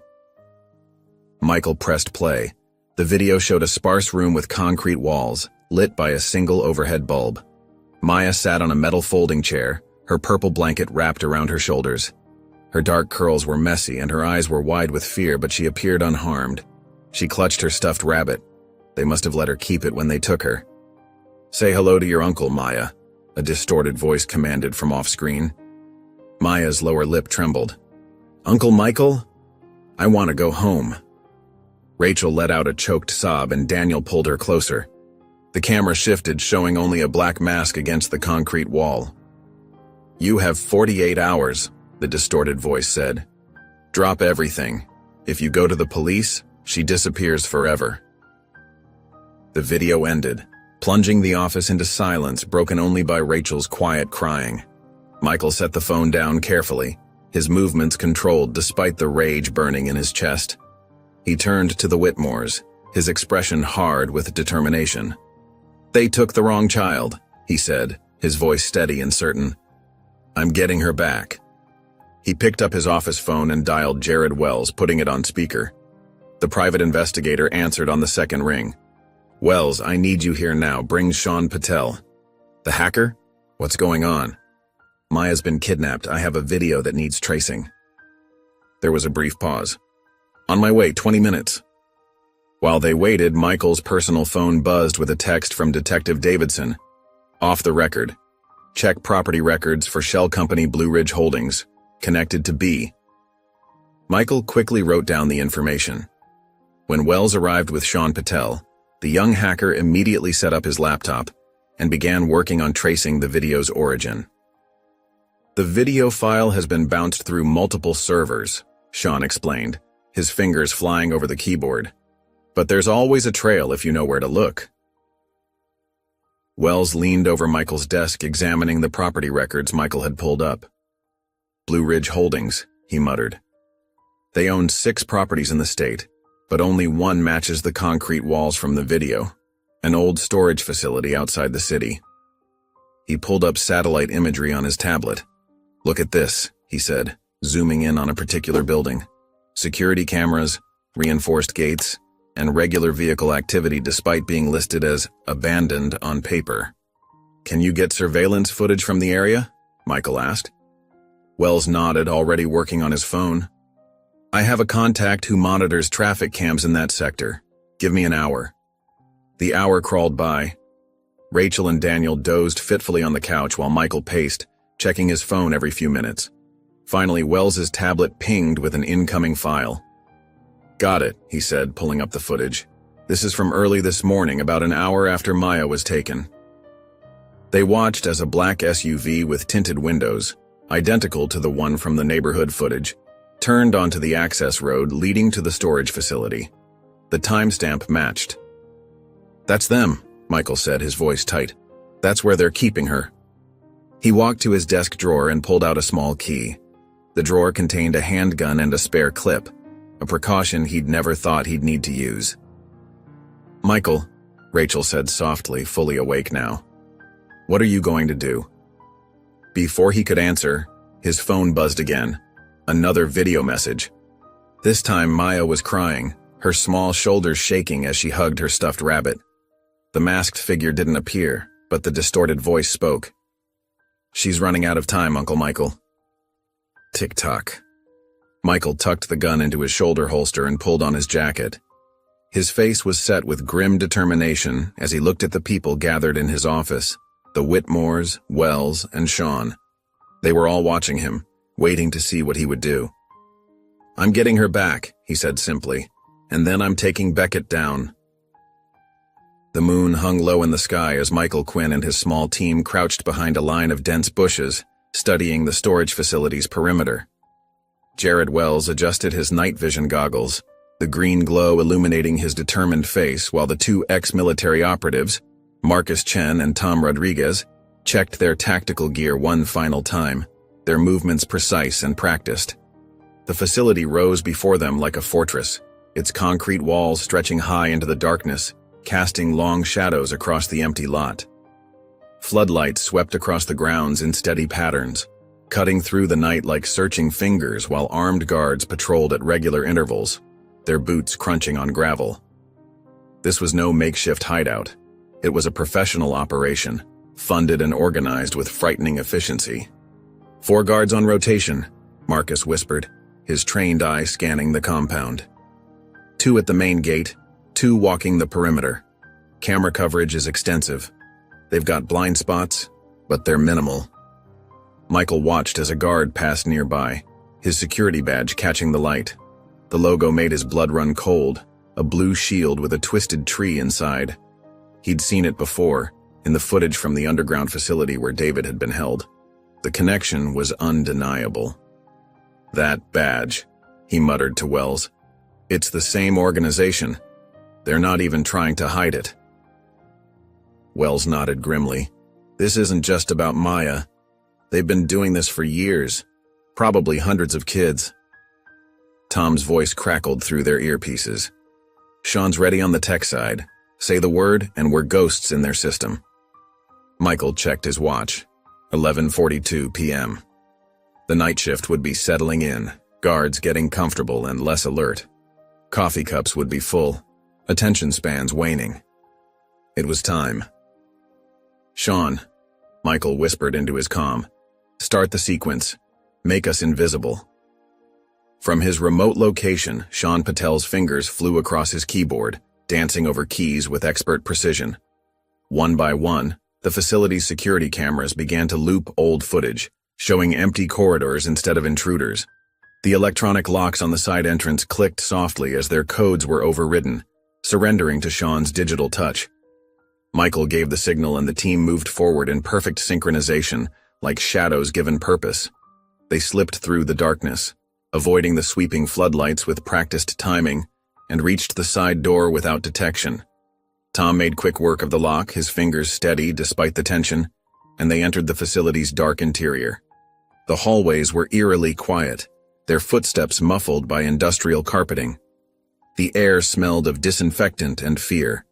Michael pressed play. The video showed a sparse room with concrete walls, lit by a single overhead bulb. Maya sat on a metal folding chair, her purple blanket wrapped around her shoulders. Her dark curls were messy and her eyes were wide with fear, but she appeared unharmed. She clutched her stuffed rabbit. They must have let her keep it when they took her. Say hello to your uncle, Maya, a distorted voice commanded from off-screen. Maya's lower lip trembled. Uncle Michael? I want to go home. Rachel let out a choked sob and Daniel pulled her closer. The camera shifted, showing only a black mask against the concrete wall. You have 48 hours, the distorted voice said. Drop everything. If you go to the police, she disappears forever. The video ended, plunging the office into silence, broken only by Rachel's quiet crying. Michael set the phone down carefully, his movements controlled despite the rage burning in his chest. He turned to the Whitmores, his expression hard with determination. They took the wrong child, he said, his voice steady and certain. I'm getting her back. He picked up his office phone and dialed Jared Wells, putting it on speaker. The private investigator answered on the second ring. Wells, I need you here now. Bring Sean Patel. The hacker? What's going on? Maya's been kidnapped. I have a video that needs tracing. There was a brief pause. On my way, 20 minutes. While they waited, Michael's personal phone buzzed with a text from Detective Davidson. Off the record. Check property records for Shell Company Blue Ridge Holdings, connected to B. Michael quickly wrote down the information. When Wells arrived with Sean Patel, the young hacker immediately set up his laptop and began working on tracing the video's origin. The video file has been bounced through multiple servers, Sean explained, his fingers flying over the keyboard. But there's always a trail if you know where to look. Wells leaned over Michael's desk, examining the property records Michael had pulled up. Blue Ridge Holdings, he muttered. They own 6 properties in the state, but only one matches the concrete walls from the video, an old storage facility outside the city. He pulled up satellite imagery on his tablet. Look at this, he said, zooming in on a particular building. Security cameras, reinforced gates, and regular vehicle activity despite being listed as abandoned on paper. Can you get surveillance footage from the area? Michael asked. Wells nodded, already working on his phone. I have a contact who monitors traffic cams in that sector. Give me an hour. The hour crawled by. Rachel and Daniel dozed fitfully on the couch while Michael paced, checking his phone every few minutes. Finally, Wells's tablet pinged with an incoming file. Got it, he said, pulling up the footage. This is from early this morning, about an hour after Maya was taken. They watched as a black SUV with tinted windows, identical to the one from the neighborhood footage, turned onto the access road leading to the storage facility. The timestamp matched. That's them, Michael said, his voice tight. That's where they're keeping her. He walked to his desk drawer and pulled out a small key. The drawer contained a handgun and a spare clip, a precaution he'd never thought he'd need to use. Michael, Rachel said softly, fully awake now. What are you going to do? Before he could answer, his phone buzzed again. Another video message. This time Maya was crying, her small shoulders shaking as she hugged her stuffed rabbit. The masked figure didn't appear, but the distorted voice spoke. She's running out of time, Uncle Michael. Tick-tock. Michael tucked the gun into his shoulder holster and pulled on his jacket. His face was set with grim determination as he looked at the people gathered in his office, the Whitmores, Wells, and Sean. They were all watching him, waiting to see what he would do. I'm getting her back, he said simply, and then I'm taking Beckett down. The moon hung low in the sky as Michael Quinn and his small team crouched behind a line of dense bushes, studying the storage facility's perimeter. Jared Wells adjusted his night vision goggles, the green glow illuminating his determined face, while the 2 ex-military operatives, Marcus Chen and Tom Rodriguez, checked their tactical gear one final time, their movements precise and practiced. The facility rose before them like a fortress, its concrete walls stretching high into the darkness, casting long shadows across the empty lot. Floodlights swept across the grounds in steady patterns, cutting through the night like searching fingers while armed guards patrolled at regular intervals, their boots crunching on gravel. This was no makeshift hideout. It was a professional operation, funded and organized with frightening efficiency. 4 guards on rotation, Marcus whispered, his trained eye scanning the compound. 2 at the main gate, 2 walking the perimeter. Camera coverage is extensive. They've got blind spots, but they're minimal. Michael watched as a guard passed nearby, his security badge catching the light. The logo made his blood run cold, a blue shield with a twisted tree inside. He'd seen it before, in the footage from the underground facility where David had been held. The connection was undeniable. That badge, he muttered to Wells. It's the same organization. They're not even trying to hide it. Wells nodded grimly. This isn't just about Maya. They've been doing this for years, probably hundreds of kids. Tom's voice crackled through their earpieces. Sean's ready on the tech side. Say the word and we're ghosts in their system. Michael checked his watch. 11:42 p.m. The night shift would be settling in, guards getting comfortable and less alert. Coffee cups would be full, attention spans waning. It was time. Sean, Michael whispered into his comm. Start the sequence. Make us invisible. From his remote location, Sean Patel's fingers flew across his keyboard, dancing over keys with expert precision. One by one, the facility's security cameras began to loop old footage, showing empty corridors instead of intruders. The electronic locks on the side entrance clicked softly as their codes were overridden, surrendering to Sean's digital touch. Michael gave the signal and the team moved forward in perfect synchronization, like shadows given purpose. They slipped through the darkness, avoiding the sweeping floodlights with practiced timing, and reached the side door without detection. Tom made quick work of the lock, his fingers steady despite the tension, and they entered the facility's dark interior. The hallways were eerily quiet, their footsteps muffled by industrial carpeting. The air smelled of disinfectant and fear,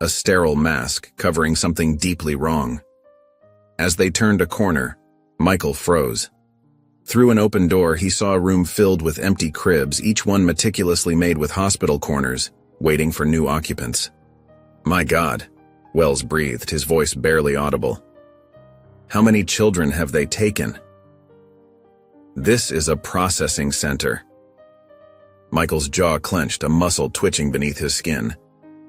a sterile mask covering something deeply wrong. As they turned a corner, Michael froze. Through an open door, he saw a room filled with empty cribs, each one meticulously made with hospital corners, waiting for new occupants. "My God," Wells breathed, his voice barely audible. "How many children have they taken?" "This is a processing center." Michael's jaw clenched, a muscle twitching beneath his skin.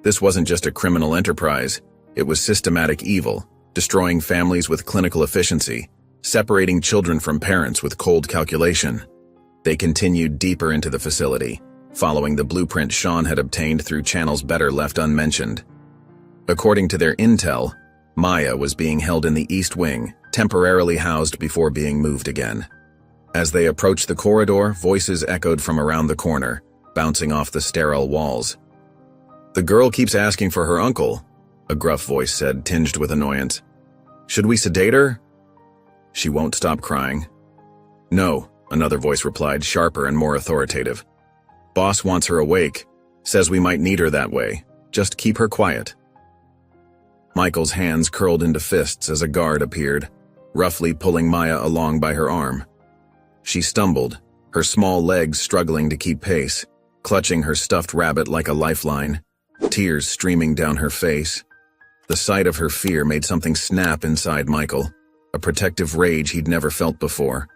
This wasn't just a criminal enterprise, it was systematic evil, destroying families with clinical efficiency, separating children from parents with cold calculation. They continued deeper into the facility, following the blueprint Sean had obtained through channels better left unmentioned. According to their intel, Maya was being held in the East Wing, temporarily housed before being moved again. As they approached the corridor, voices echoed from around the corner, bouncing off the sterile walls. "The girl keeps asking for her uncle," a gruff voice said, tinged with annoyance. "Should we sedate her?" "She won't stop crying." "No," another voice replied, sharper and more authoritative. "Boss wants her awake, says we might need her that way. Just keep her quiet." Michael's hands curled into fists as a guard appeared, roughly pulling Maya along by her arm. She stumbled, her small legs struggling to keep pace, clutching her stuffed rabbit like a lifeline, tears streaming down her face. The sight of her fear made something snap inside Michael, a protective rage he'd never felt before.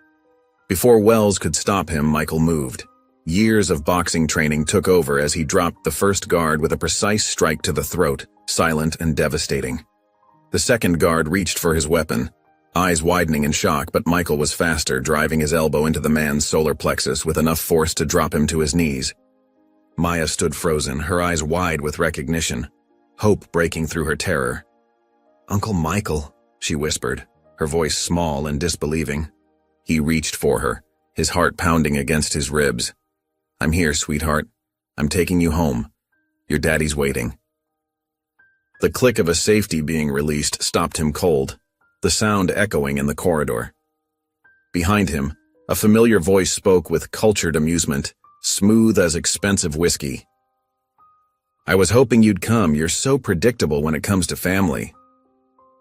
Before Wells could stop him, Michael moved. Years of boxing training took over as he dropped the first guard with a precise strike to the throat, silent and devastating. The second guard reached for his weapon, eyes widening in shock, but Michael was faster, driving his elbow into the man's solar plexus with enough force to drop him to his knees. Maya stood frozen, her eyes wide with recognition, hope breaking through her terror. "Uncle Michael," she whispered, her voice small and disbelieving. He reached for her, his heart pounding against his ribs. "I'm here, sweetheart. I'm taking you home. Your daddy's waiting." The click of a safety being released stopped him cold, the sound echoing in the corridor. Behind him, a familiar voice spoke with cultured amusement, smooth as expensive whiskey. "I was hoping you'd come. You're so predictable when it comes to family."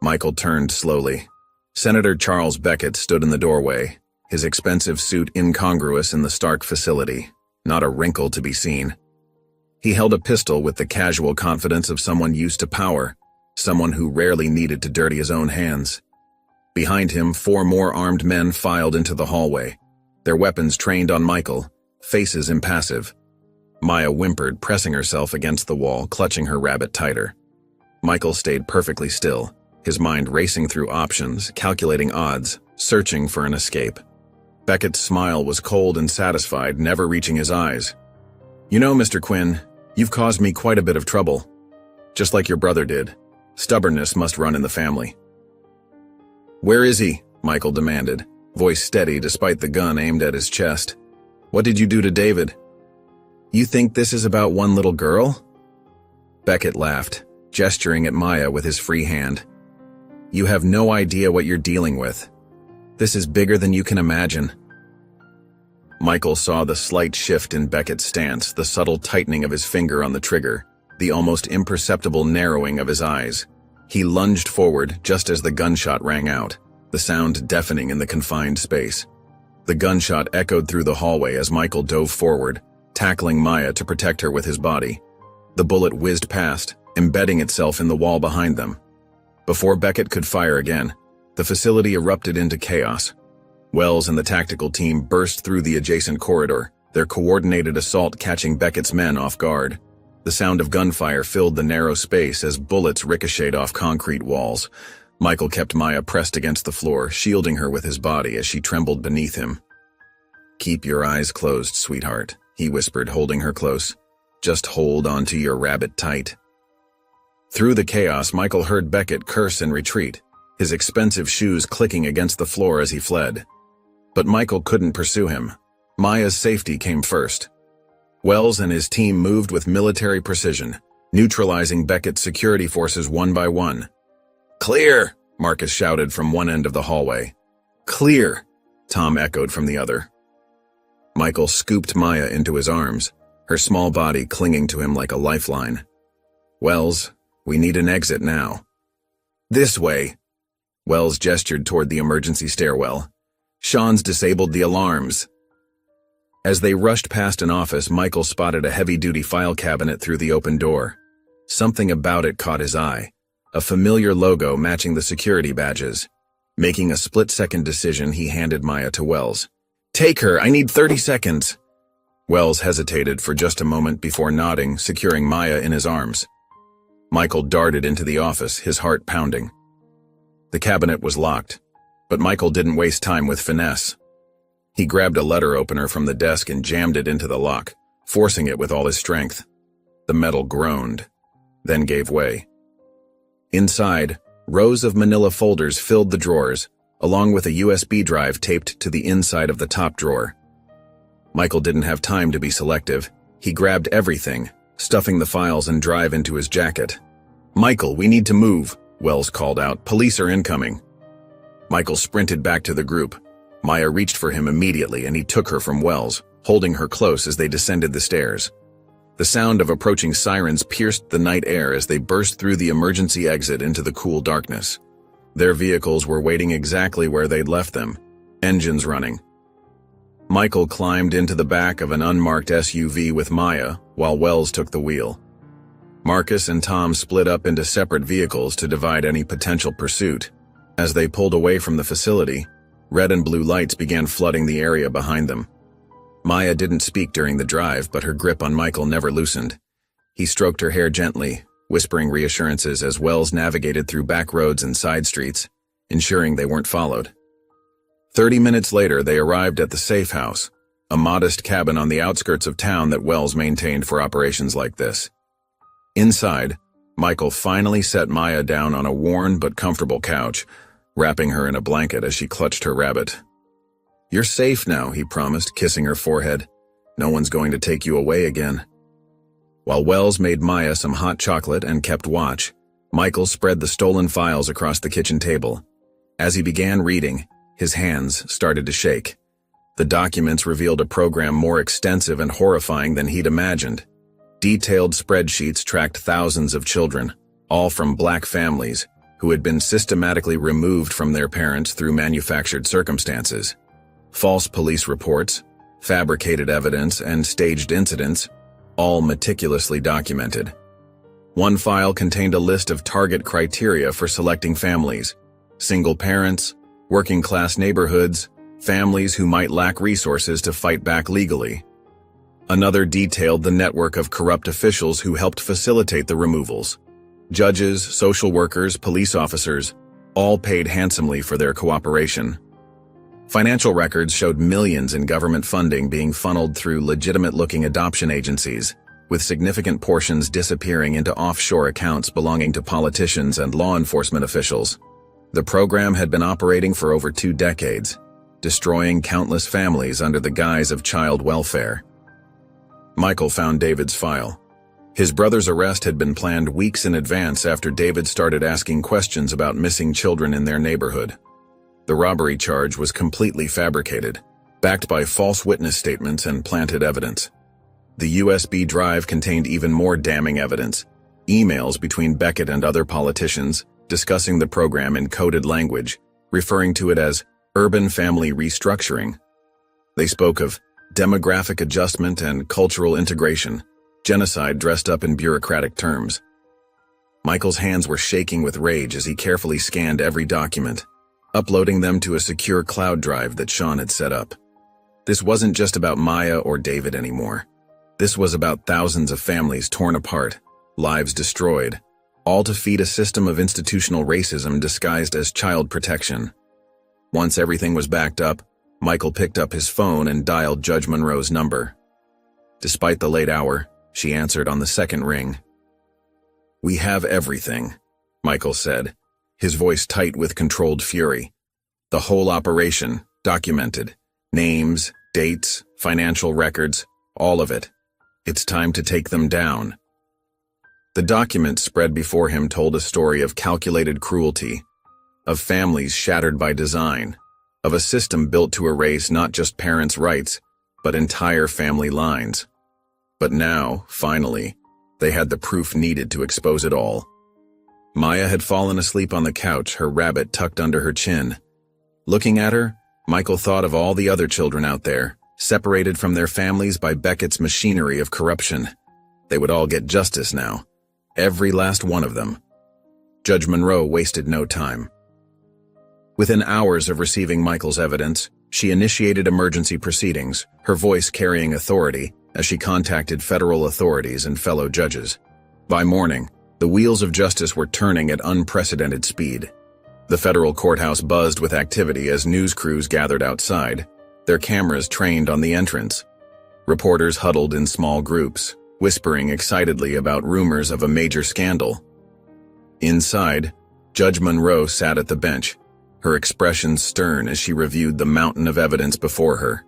Michael turned slowly. Senator Charles Beckett stood in the doorway, his expensive suit incongruous in the stark facility, not a wrinkle to be seen. He held a pistol with the casual confidence of someone used to power, someone who rarely needed to dirty his own hands. Behind him, 4 more armed men filed into the hallway, their weapons trained on Michael, faces impassive. Maya whimpered, pressing herself against the wall, clutching her rabbit tighter. Michael stayed perfectly still, his mind racing through options, calculating odds, searching for an escape. Beckett's smile was cold and satisfied, never reaching his eyes. "You know, Mr. Quinn, you've caused me quite a bit of trouble. Just like your brother did. Stubbornness must run in the family." "Where is he?" Michael demanded, voice steady despite the gun aimed at his chest. "What did you do to David?" "You think this is about one little girl?" Beckett laughed, gesturing at Maya with his free hand. "You have no idea what you're dealing with. This is bigger than you can imagine." Michael saw the slight shift in Beckett's stance, the subtle tightening of his finger on the trigger, the almost imperceptible narrowing of his eyes. He lunged forward just as the gunshot rang out, the sound deafening in the confined space. The gunshot echoed through the hallway as Michael dove forward, tackling Maya to protect her with his body. The bullet whizzed past, embedding itself in the wall behind them. Before Beckett could fire again, the facility erupted into chaos. Wells and the tactical team burst through the adjacent corridor, their coordinated assault catching Beckett's men off guard. The sound of gunfire filled the narrow space as bullets ricocheted off concrete walls. Michael kept Maya pressed against the floor, shielding her with his body as she trembled beneath him. "Keep your eyes closed, sweetheart," he whispered, holding her close. "Just hold onto your rabbit tight." Through the chaos, Michael heard Beckett curse and retreat, his expensive shoes clicking against the floor as he fled. But Michael couldn't pursue him. Maya's safety came first. Wells and his team moved with military precision, neutralizing Beckett's security forces one by one. "Clear!" Marcus shouted from one end of the hallway. "Clear!" Tom echoed from the other. Michael scooped Maya into his arms, her small body clinging to him like a lifeline. "Wells, we need an exit now." "This way." Wells gestured toward the emergency stairwell. "Sean's disabled the alarms." As they rushed past an office, Michael spotted a heavy-duty file cabinet through the open door. Something about it caught his eye, a familiar logo matching the security badges. Making a split-second decision, he handed Maya to Wells. "Take her, I need 30 seconds. Wells hesitated for just a moment before nodding, securing Maya in his arms. Michael darted into the office, his heart pounding. The cabinet was locked, but Michael didn't waste time with finesse. He grabbed a letter opener from the desk and jammed it into the lock, forcing it with all his strength. The metal groaned, then gave way. Inside, rows of manila folders filled the drawers, along with a USB drive taped to the inside of the top drawer. Michael didn't have time to be selective. He grabbed everything, stuffing the files and drive into his jacket. "Michael, we need to move," Wells called out. "Police are incoming." Michael sprinted back to the group. Maya reached for him immediately and he took her from Wells, holding her close as they descended the stairs. The sound of approaching sirens pierced the night air as they burst through the emergency exit into the cool darkness. Their vehicles were waiting exactly where they'd left them, engines running. Michael climbed into the back of an unmarked SUV with Maya, while Wells took the wheel. Marcus and Tom split up into separate vehicles to divide any potential pursuit. As they pulled away from the facility, red and blue lights began flooding the area behind them. Maya didn't speak during the drive, but her grip on Michael never loosened. He stroked her hair gently, whispering reassurances as Wells navigated through back roads and side streets, ensuring they weren't followed. 30 minutes later, they arrived at the Safe House, a modest cabin on the outskirts of town that Wells maintained for operations like this. Inside, Michael finally set Maya down on a worn but comfortable couch, wrapping her in a blanket as she clutched her rabbit. "You're safe now," he promised, kissing her forehead. "No one's going to take you away again." While Wells made Maya some hot chocolate and kept watch, Michael spread the stolen files across the kitchen table. As he began reading, his hands started to shake. The documents revealed a program more extensive and horrifying than he'd imagined. Detailed spreadsheets tracked thousands of children, all from black families, who had been systematically removed from their parents through manufactured circumstances. False police reports, fabricated evidence, and staged incidents, all meticulously documented. One file contained a list of target criteria for selecting families: single parents, working-class neighborhoods, families who might lack resources to fight back legally. Another detailed the network of corrupt officials who helped facilitate the removals. Judges, social workers, police officers, all paid handsomely for their cooperation. Financial records showed millions in government funding being funneled through legitimate-looking adoption agencies, with significant portions disappearing into offshore accounts belonging to politicians and law enforcement officials. The program had been operating for over 2 decades, destroying countless families under the guise of child welfare. Michael found David's file. His brother's arrest had been planned weeks in advance after David started asking questions about missing children in their neighborhood. The robbery charge was completely fabricated, backed by false witness statements and planted evidence. The USB drive contained even more damning evidence: emails between Beckett and other politicians discussing the program in coded language, referring to it as urban family restructuring. They spoke of demographic adjustment and cultural integration, genocide dressed up in bureaucratic terms. Michael's hands were shaking with rage as he carefully scanned every document, uploading them to a secure cloud drive that Sean had set up. This wasn't just about Maya or David anymore. This was about thousands of families torn apart, lives destroyed, all to feed a system of institutional racism disguised as child protection. Once everything was backed up, Michael picked up his phone and dialed Judge Monroe's number. Despite the late hour, she answered on the second ring. "We have everything," Michael said, his voice tight with controlled fury. "The whole operation, documented. Names, dates, financial records, all of it. It's time to take them down." The documents spread before him told a story of calculated cruelty, of families shattered by design, of a system built to erase not just parents' rights, but entire family lines. But now, finally, they had the proof needed to expose it all. Maya had fallen asleep on the couch, her rabbit tucked under her chin. Looking at her, Michael thought of all the other children out there, separated from their families by Beckett's machinery of corruption. They would all get justice now. Every last one of them. Judge Monroe wasted no time. Within hours of receiving Michael's evidence, she initiated emergency proceedings, her voice carrying authority as she contacted federal authorities and fellow judges. By morning, the wheels of justice were turning at unprecedented speed. The federal courthouse buzzed with activity as news crews gathered outside, their cameras trained on the entrance. Reporters huddled in small groups, whispering excitedly about rumors of a major scandal. Inside, Judge Monroe sat at the bench, her expression stern as she reviewed the mountain of evidence before her.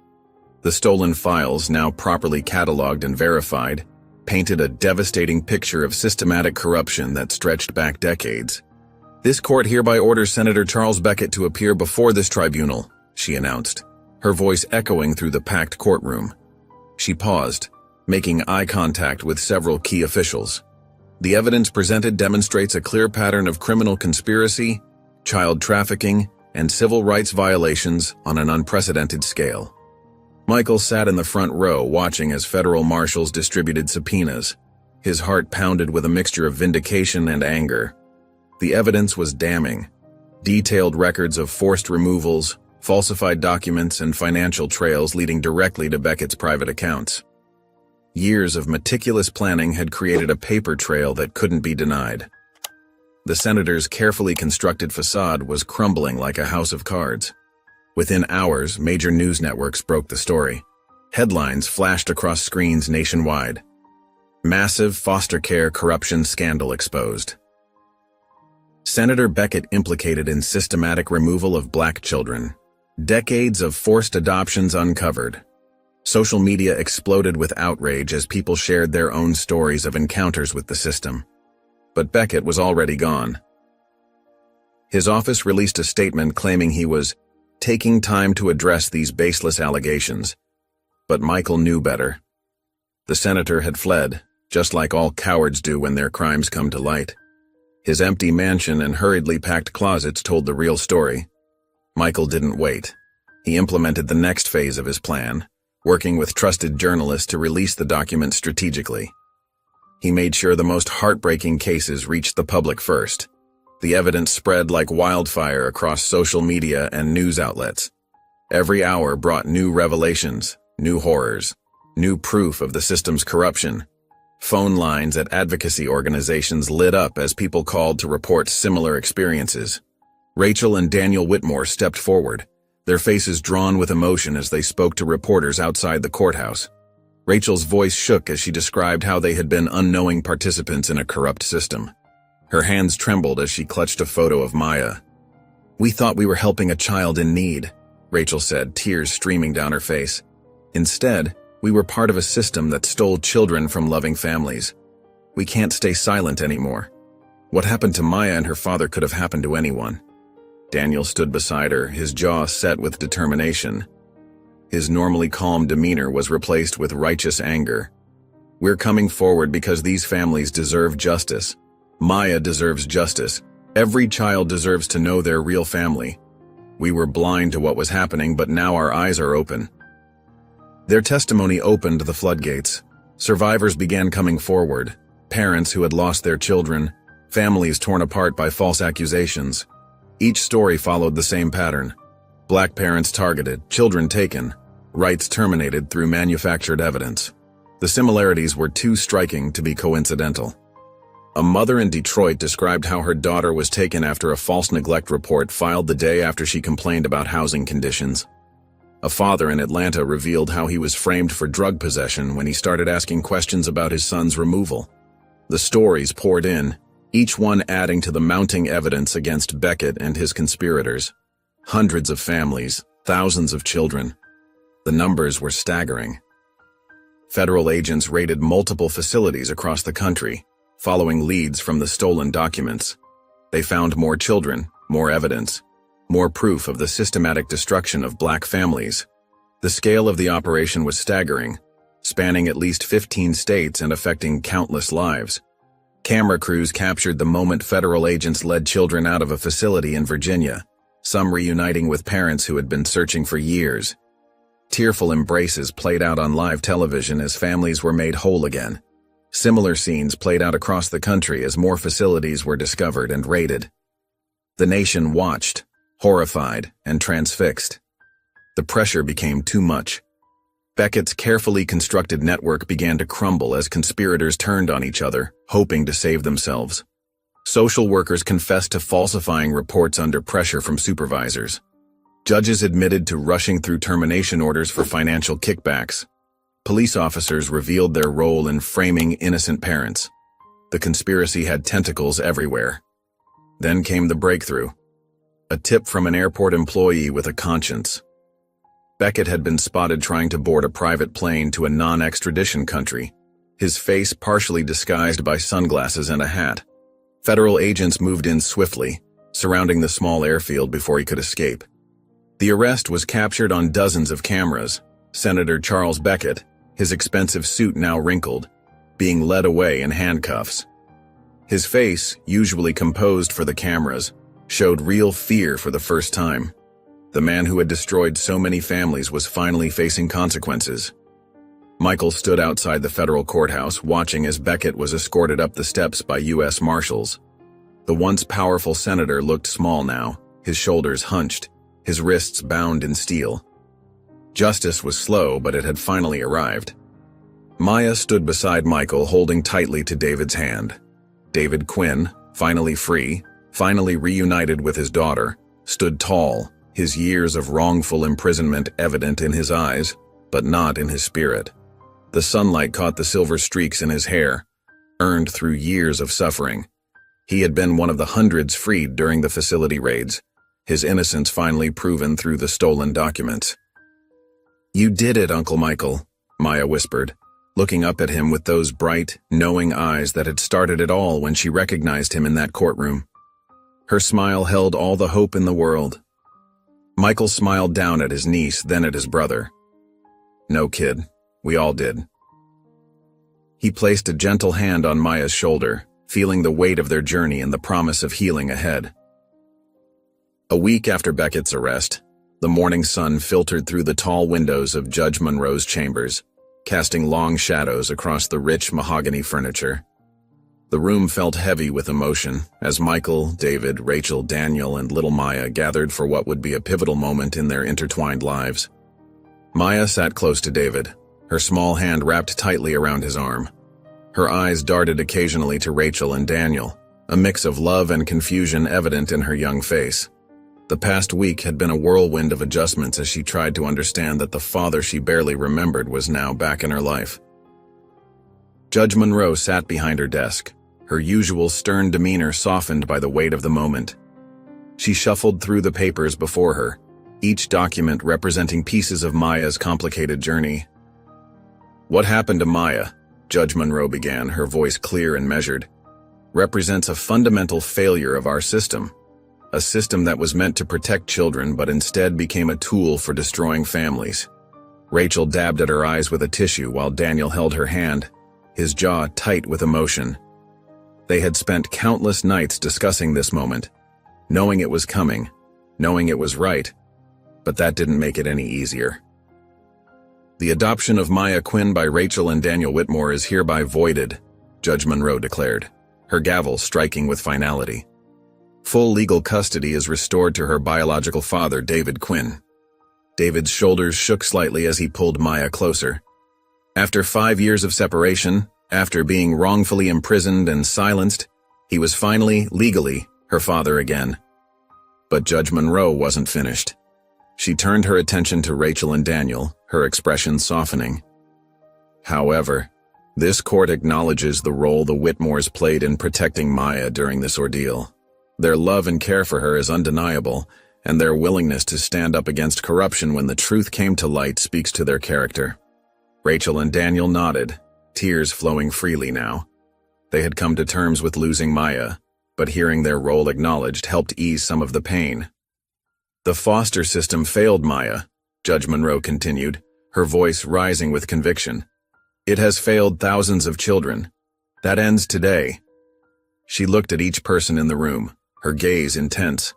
The stolen files, now properly cataloged and verified, painted a devastating picture of systematic corruption that stretched back decades. "This court hereby orders Senator Charles Beckett to appear before this tribunal," she announced, her voice echoing through the packed courtroom. She paused, making eye contact with several key officials. "The evidence presented demonstrates a clear pattern of criminal conspiracy, child trafficking, and civil rights violations on an unprecedented scale." Michael sat in the front row watching as federal marshals distributed subpoenas. His heart pounded with a mixture of vindication and anger. The evidence was damning. Detailed records of forced removals, falsified documents, and financial trails leading directly to Beckett's private accounts. Years of meticulous planning had created a paper trail that couldn't be denied. The senator's carefully constructed facade was crumbling like a house of cards. Within hours, major news networks broke the story. Headlines flashed across screens nationwide. Massive foster care corruption scandal exposed. Senator Beckett implicated in systematic removal of black children. Decades of forced adoptions uncovered. Social media exploded with outrage as people shared their own stories of encounters with the system. But Beckett was already gone. His office released a statement claiming he was taking time to address these baseless allegations. But Michael knew better. The senator had fled, just like all cowards do when their crimes come to light. His empty mansion and hurriedly packed closets told the real story. Michael didn't wait. He implemented the next phase of his plan, working with trusted journalists to release the documents strategically. He made sure the most heartbreaking cases reached the public first. The evidence spread like wildfire across social media and news outlets. Every hour brought new revelations, new horrors, new proof of the system's corruption. Phone lines at advocacy organizations lit up as people called to report similar experiences. Rachel and Daniel Whitmore stepped forward, their faces drawn with emotion as they spoke to reporters outside the courthouse. Rachel's voice shook as she described how they had been unknowing participants in a corrupt system. Her hands trembled as she clutched a photo of Maya. "We thought we were helping a child in need," Rachel said, tears streaming down her face. "Instead, we were part of a system that stole children from loving families. We can't stay silent anymore. What happened to Maya and her father could have happened to anyone." Daniel stood beside her, his jaw set with determination. His normally calm demeanor was replaced with righteous anger. "We're coming forward because these families deserve justice. Maya deserves justice. Every child deserves to know their real family. We were blind to what was happening, but now our eyes are open." Their testimony opened the floodgates. Survivors began coming forward, parents who had lost their children, families torn apart by false accusations. Each story followed the same pattern. Black parents targeted, children taken, rights terminated through manufactured evidence. The similarities were too striking to be coincidental. A mother in Detroit described how her daughter was taken after a false neglect report filed the day after she complained about housing conditions. A father in Atlanta revealed how he was framed for drug possession when he started asking questions about his son's removal. The stories poured in, each one adding to the mounting evidence against Beckett and his conspirators. Hundreds of families, thousands of children. The numbers were staggering. Federal agents raided multiple facilities across the country, following leads from the stolen documents. They found more children, more evidence, more proof of the systematic destruction of black families. The scale of the operation was staggering, spanning at least 15 states and affecting countless lives. Camera crews captured the moment federal agents led children out of a facility in Virginia, some reuniting with parents who had been searching for years. Tearful embraces played out on live television as families were made whole again. Similar scenes played out across the country as more facilities were discovered and raided. The nation watched, horrified and transfixed. The pressure became too much. Beckett's carefully constructed network began to crumble as conspirators turned on each other, hoping to save themselves. Social workers confessed to falsifying reports under pressure from supervisors. Judges admitted to rushing through termination orders for financial kickbacks. Police officers revealed their role in framing innocent parents. The conspiracy had tentacles everywhere. Then came the breakthrough. A tip from an airport employee with a conscience. Beckett had been spotted trying to board a private plane to a non-extradition country, his face partially disguised by sunglasses and a hat. Federal agents moved in swiftly, surrounding the small airfield before he could escape. The arrest was captured on dozens of cameras. Senator Charles Beckett, his expensive suit now wrinkled, being led away in handcuffs. His face, usually composed for the cameras, showed real fear for the first time. The man who had destroyed so many families was finally facing consequences. Michael stood outside the federal courthouse watching as Beckett was escorted up the steps by U.S. Marshals. The once powerful senator looked small now, his shoulders hunched, his wrists bound in steel. Justice was slow, but it had finally arrived. Maya stood beside Michael, holding tightly to David's hand. David Quinn, finally free, finally reunited with his daughter, stood tall, his years of wrongful imprisonment evident in his eyes, but not in his spirit. The sunlight caught the silver streaks in his hair, earned through years of suffering. He had been one of the hundreds freed during the facility raids, his innocence finally proven through the stolen documents. "You did it, Uncle Michael," Maya whispered, looking up at him with those bright, knowing eyes that had started it all when she recognized him in that courtroom. Her smile held all the hope in the world. Michael smiled down at his niece, then at his brother. "No, kid, we all did." He placed a gentle hand on Maya's shoulder, feeling the weight of their journey and the promise of healing ahead. A week after Beckett's arrest, the morning sun filtered through the tall windows of Judge Monroe's chambers, casting long shadows across the rich mahogany furniture. The room felt heavy with emotion as Michael, David, Rachel, Daniel, and little Maya gathered for what would be a pivotal moment in their intertwined lives. Maya sat close to David, her small hand wrapped tightly around his arm. Her eyes darted occasionally to Rachel and Daniel, a mix of love and confusion evident in her young face. The past week had been a whirlwind of adjustments as she tried to understand that the father she barely remembered was now back in her life. Judge Monroe sat behind her desk, her usual stern demeanor softened by the weight of the moment. She shuffled through the papers before her, each document representing pieces of Maya's complicated journey. "What happened to Maya," Judge Monroe began, her voice clear and measured, "represents a fundamental failure of our system. A system that was meant to protect children but instead became a tool for destroying families." Rachel dabbed at her eyes with a tissue while Daniel held her hand, his jaw tight with emotion. They had spent countless nights discussing this moment, knowing it was coming, knowing it was right, but that didn't make it any easier. "The adoption of Maya Quinn by Rachel and Daniel Whitmore is hereby voided," Judge Monroe declared, her gavel striking with finality. "Full legal custody is restored to her biological father, David Quinn." David's shoulders shook slightly as he pulled Maya closer. After 5 years of separation, after being wrongfully imprisoned and silenced, he was finally, legally, her father again. But Judge Monroe wasn't finished. She turned her attention to Rachel and Daniel, her expression softening. However, this court acknowledges the role the Whitmores played in protecting Maya during this ordeal. Their love and care for her is undeniable, and their willingness to stand up against corruption when the truth came to light speaks to their character. Rachel and Daniel nodded, tears flowing freely now. They had come to terms with losing Maya, but hearing their role acknowledged helped ease some of the pain. The foster system failed Maya, Judge Monroe continued, her voice rising with conviction. It has failed thousands of children. That ends today. She looked at each person in the room, her gaze intense.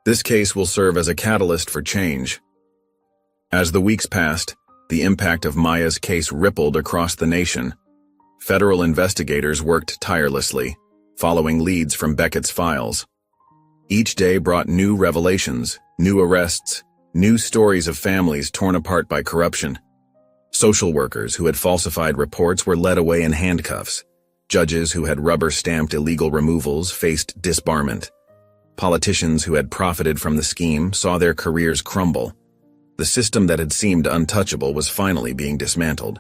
This case will serve as a catalyst for change. As the weeks passed, the impact of Maya's case rippled across the nation. Federal investigators worked tirelessly, following leads from Beckett's files. Each day brought new revelations, new arrests, new stories of families torn apart by corruption. Social workers who had falsified reports were led away in handcuffs. Judges who had rubber-stamped illegal removals faced disbarment. Politicians who had profited from the scheme saw their careers crumble. The system that had seemed untouchable was finally being dismantled.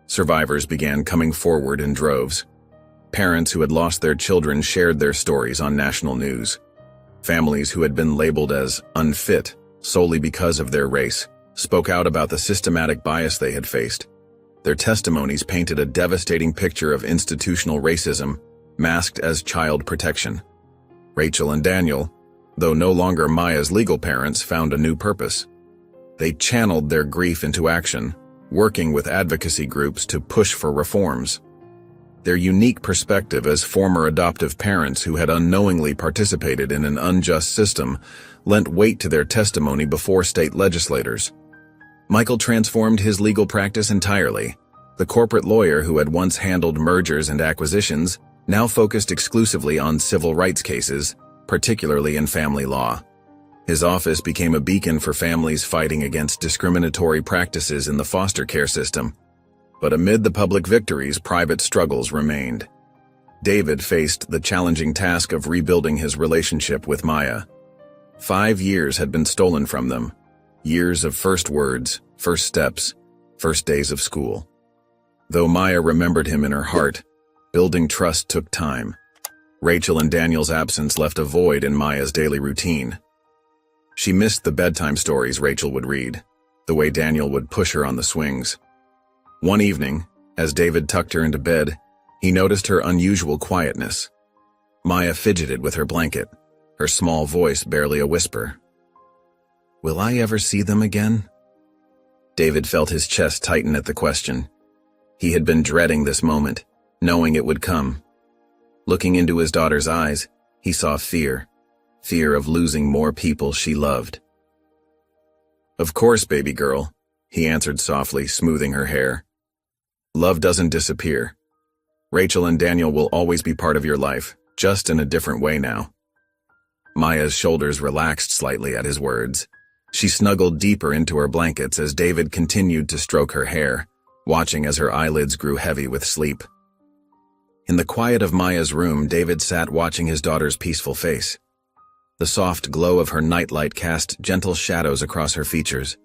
Survivors began coming forward in droves. Parents who had lost their children shared their stories on national news. Families who had been labeled as unfit solely because of their race spoke out about the systematic bias they had faced. Their testimonies painted a devastating picture of institutional racism, masked as child protection. Rachel and Daniel, though no longer Maya's legal parents, found a new purpose. They channeled their grief into action, working with advocacy groups to push for reforms. Their unique perspective as former adoptive parents who had unknowingly participated in an unjust system lent weight to their testimony before state legislators. Michael transformed his legal practice entirely. The corporate lawyer who had once handled mergers and acquisitions now focused exclusively on civil rights cases, particularly in family law. His office became a beacon for families fighting against discriminatory practices in the foster care system. But amid the public victories, private struggles remained. David faced the challenging task of rebuilding his relationship with Maya. 5 years had been stolen from them. Years of first words, first steps, first days of school. Though Maya remembered him in her heart, building trust took time. Rachel and Daniel's absence left a void in Maya's daily routine. She missed the bedtime stories Rachel would read, the way Daniel would push her on the swings. One evening, as David tucked her into bed, he noticed her unusual quietness. Maya fidgeted with her blanket, her small voice barely a whisper. "Will I ever see them again?" David felt his chest tighten at the question. He had been dreading this moment, knowing it would come. Looking into his daughter's eyes, he saw fear of losing more people she loved. "Of course, baby girl," he answered softly, smoothing her hair. "Love doesn't disappear. Rachel and Daniel will always be part of your life, just in a different way now." Maya's shoulders relaxed slightly at his words. She snuggled deeper into her blankets as David continued to stroke her hair, watching as her eyelids grew heavy with sleep. In the quiet of Maya's room, David sat watching his daughter's peaceful face. The soft glow of her nightlight cast gentle shadows across her features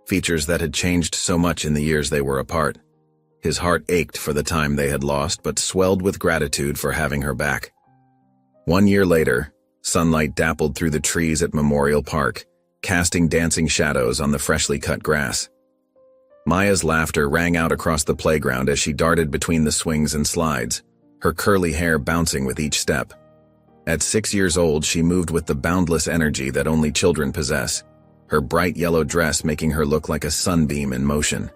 that had changed so much in the years they were apart. His heart ached for the time they had lost, but swelled with gratitude for having her back. 1 year later, sunlight dappled through the trees at Memorial Park, casting dancing shadows on the freshly cut grass. Maya's laughter rang out across the playground as she darted between the swings and slides, her curly hair bouncing with each step. At 6 years old, she moved with the boundless energy that only children possess, her bright yellow dress making her look like a sunbeam in motion.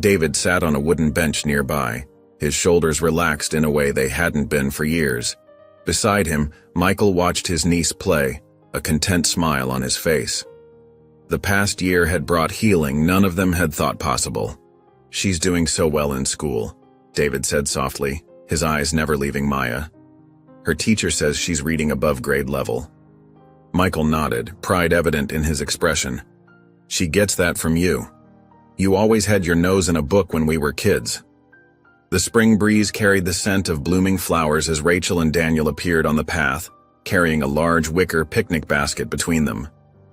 David sat on a wooden bench nearby, his shoulders relaxed in a way they hadn't been for years. Beside him, Michael watched his niece play, a content smile on his face. The past year had brought healing none of them had thought possible. "She's doing so well in school," David said softly, his eyes never leaving Maya. "Her teacher says she's reading above grade level." Michael nodded, pride evident in his expression. "She gets that from you." You always had your nose in a book when we were kids." The spring breeze carried the scent of blooming flowers as Rachel and Daniel appeared on the path, carrying a large wicker picnic basket between them.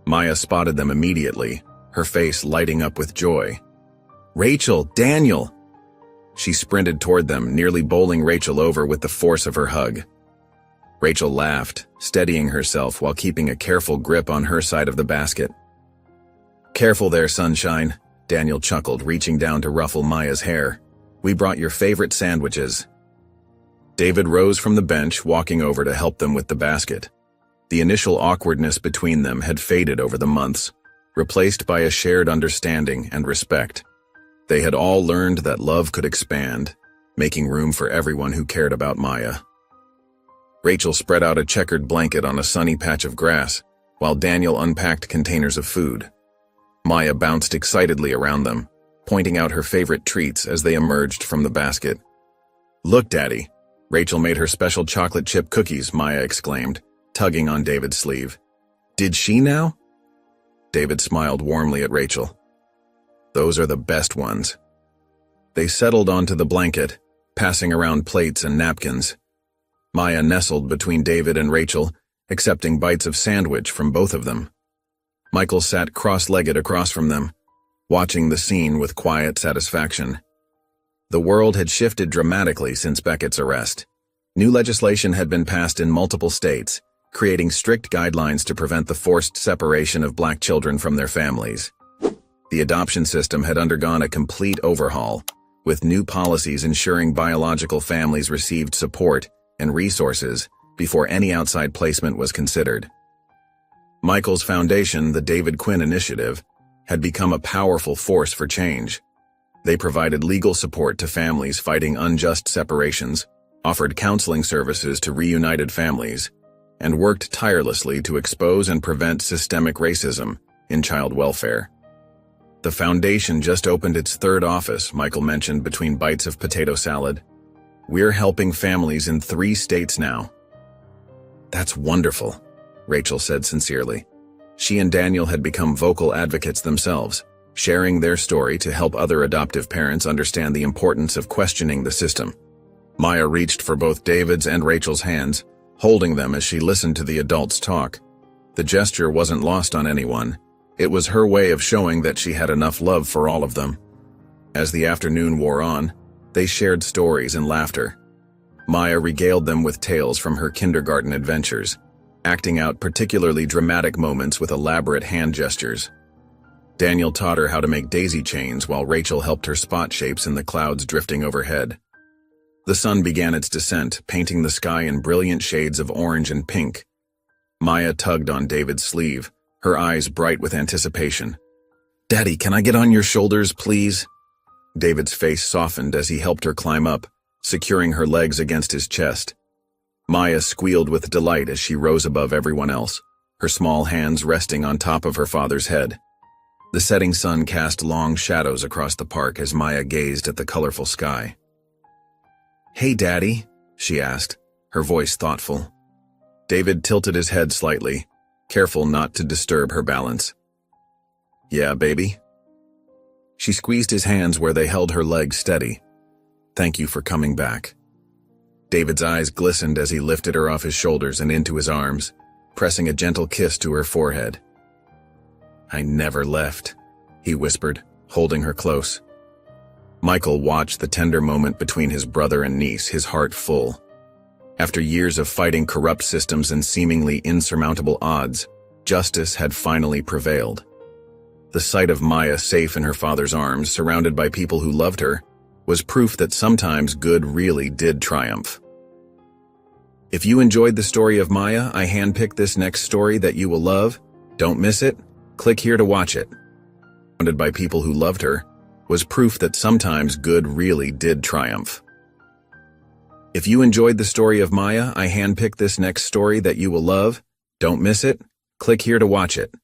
Maya spotted them immediately, her face lighting up with joy. "Rachel, Daniel!" She sprinted toward them, nearly bowling Rachel over with the force of her hug. Rachel laughed, steadying herself while keeping a careful grip on her side of the basket. "Careful there, sunshine," Daniel chuckled, reaching down to ruffle Maya's hair. "We brought your favorite sandwiches." David rose from the bench, walking over to help them with the basket. The initial awkwardness between them had faded over the months, replaced by a shared understanding and respect. They had all learned that love could expand, making room for everyone who cared about Maya. Rachel spread out a checkered blanket on a sunny patch of grass, while Daniel unpacked containers of food. Maya bounced excitedly around them, pointing out her favorite treats as they emerged from the basket. "Look, Daddy." Rachel made her special chocolate chip cookies, Maya exclaimed, tugging on David's sleeve. "Did she now?" David smiled warmly at Rachel. "Those are the best ones." They settled onto the blanket, passing around plates and napkins. Maya nestled between David and Rachel, accepting bites of sandwich from both of them. Michael sat cross-legged across from them, watching the scene with quiet satisfaction. The world had shifted dramatically since Beckett's arrest. New legislation had been passed in multiple states, creating strict guidelines to prevent the forced separation of Black children from their families. The adoption system had undergone a complete overhaul, with new policies ensuring biological families received support and resources before any outside placement was considered. Michael's foundation, the David Quinn Initiative, had become a powerful force for change. They provided legal support to families fighting unjust separations, offered counseling services to reunited families, and worked tirelessly to expose and prevent systemic racism in child welfare. The foundation just opened its third office, Michael mentioned between bites of potato salad. "We're helping families in 3 states now." "That's wonderful," Rachel said sincerely. She and Daniel had become vocal advocates themselves, sharing their story to help other adoptive parents understand the importance of questioning the system. Maya reached for both David's and Rachel's hands, holding them as she listened to the adults talk. The gesture wasn't lost on anyone. It was her way of showing that she had enough love for all of them. As the afternoon wore on, they shared stories and laughter. Maya regaled them with tales from her kindergarten adventures, acting out particularly dramatic moments with elaborate hand gestures. Daniel taught her how to make daisy chains while Rachel helped her spot shapes in the clouds drifting overhead. The sun began its descent, painting the sky in brilliant shades of orange and pink. Maya tugged on David's sleeve, her eyes bright with anticipation. "Daddy, can I get on your shoulders, please?" David's face softened as he helped her climb up, securing her legs against his chest. Maya squealed with delight as she rose above everyone else, her small hands resting on top of her father's head. The setting sun cast long shadows across the park as Maya gazed at the colorful sky. "Hey, Daddy," she asked, her voice thoughtful. David tilted his head slightly, careful not to disturb her balance. "Yeah, baby?" She squeezed his hands where they held her legs steady. "Thank you for coming back." David's eyes glistened as he lifted her off his shoulders and into his arms, pressing a gentle kiss to her forehead. "I never left," he whispered, holding her close. Michael watched the tender moment between his brother and niece, his heart full. After years of fighting corrupt systems and seemingly insurmountable odds, justice had finally prevailed. The sight of Maya safe in her father's arms, surrounded by people who loved her, was proof that sometimes good really did triumph. If you enjoyed the story of Maya, I handpicked this next story that you will love. Don't miss it. Click here to watch it. Surrounded by people who loved her, was proof that sometimes good really did triumph. If you enjoyed the story of Maya, I handpicked this next story that you will love. Don't miss it. Click here to watch it.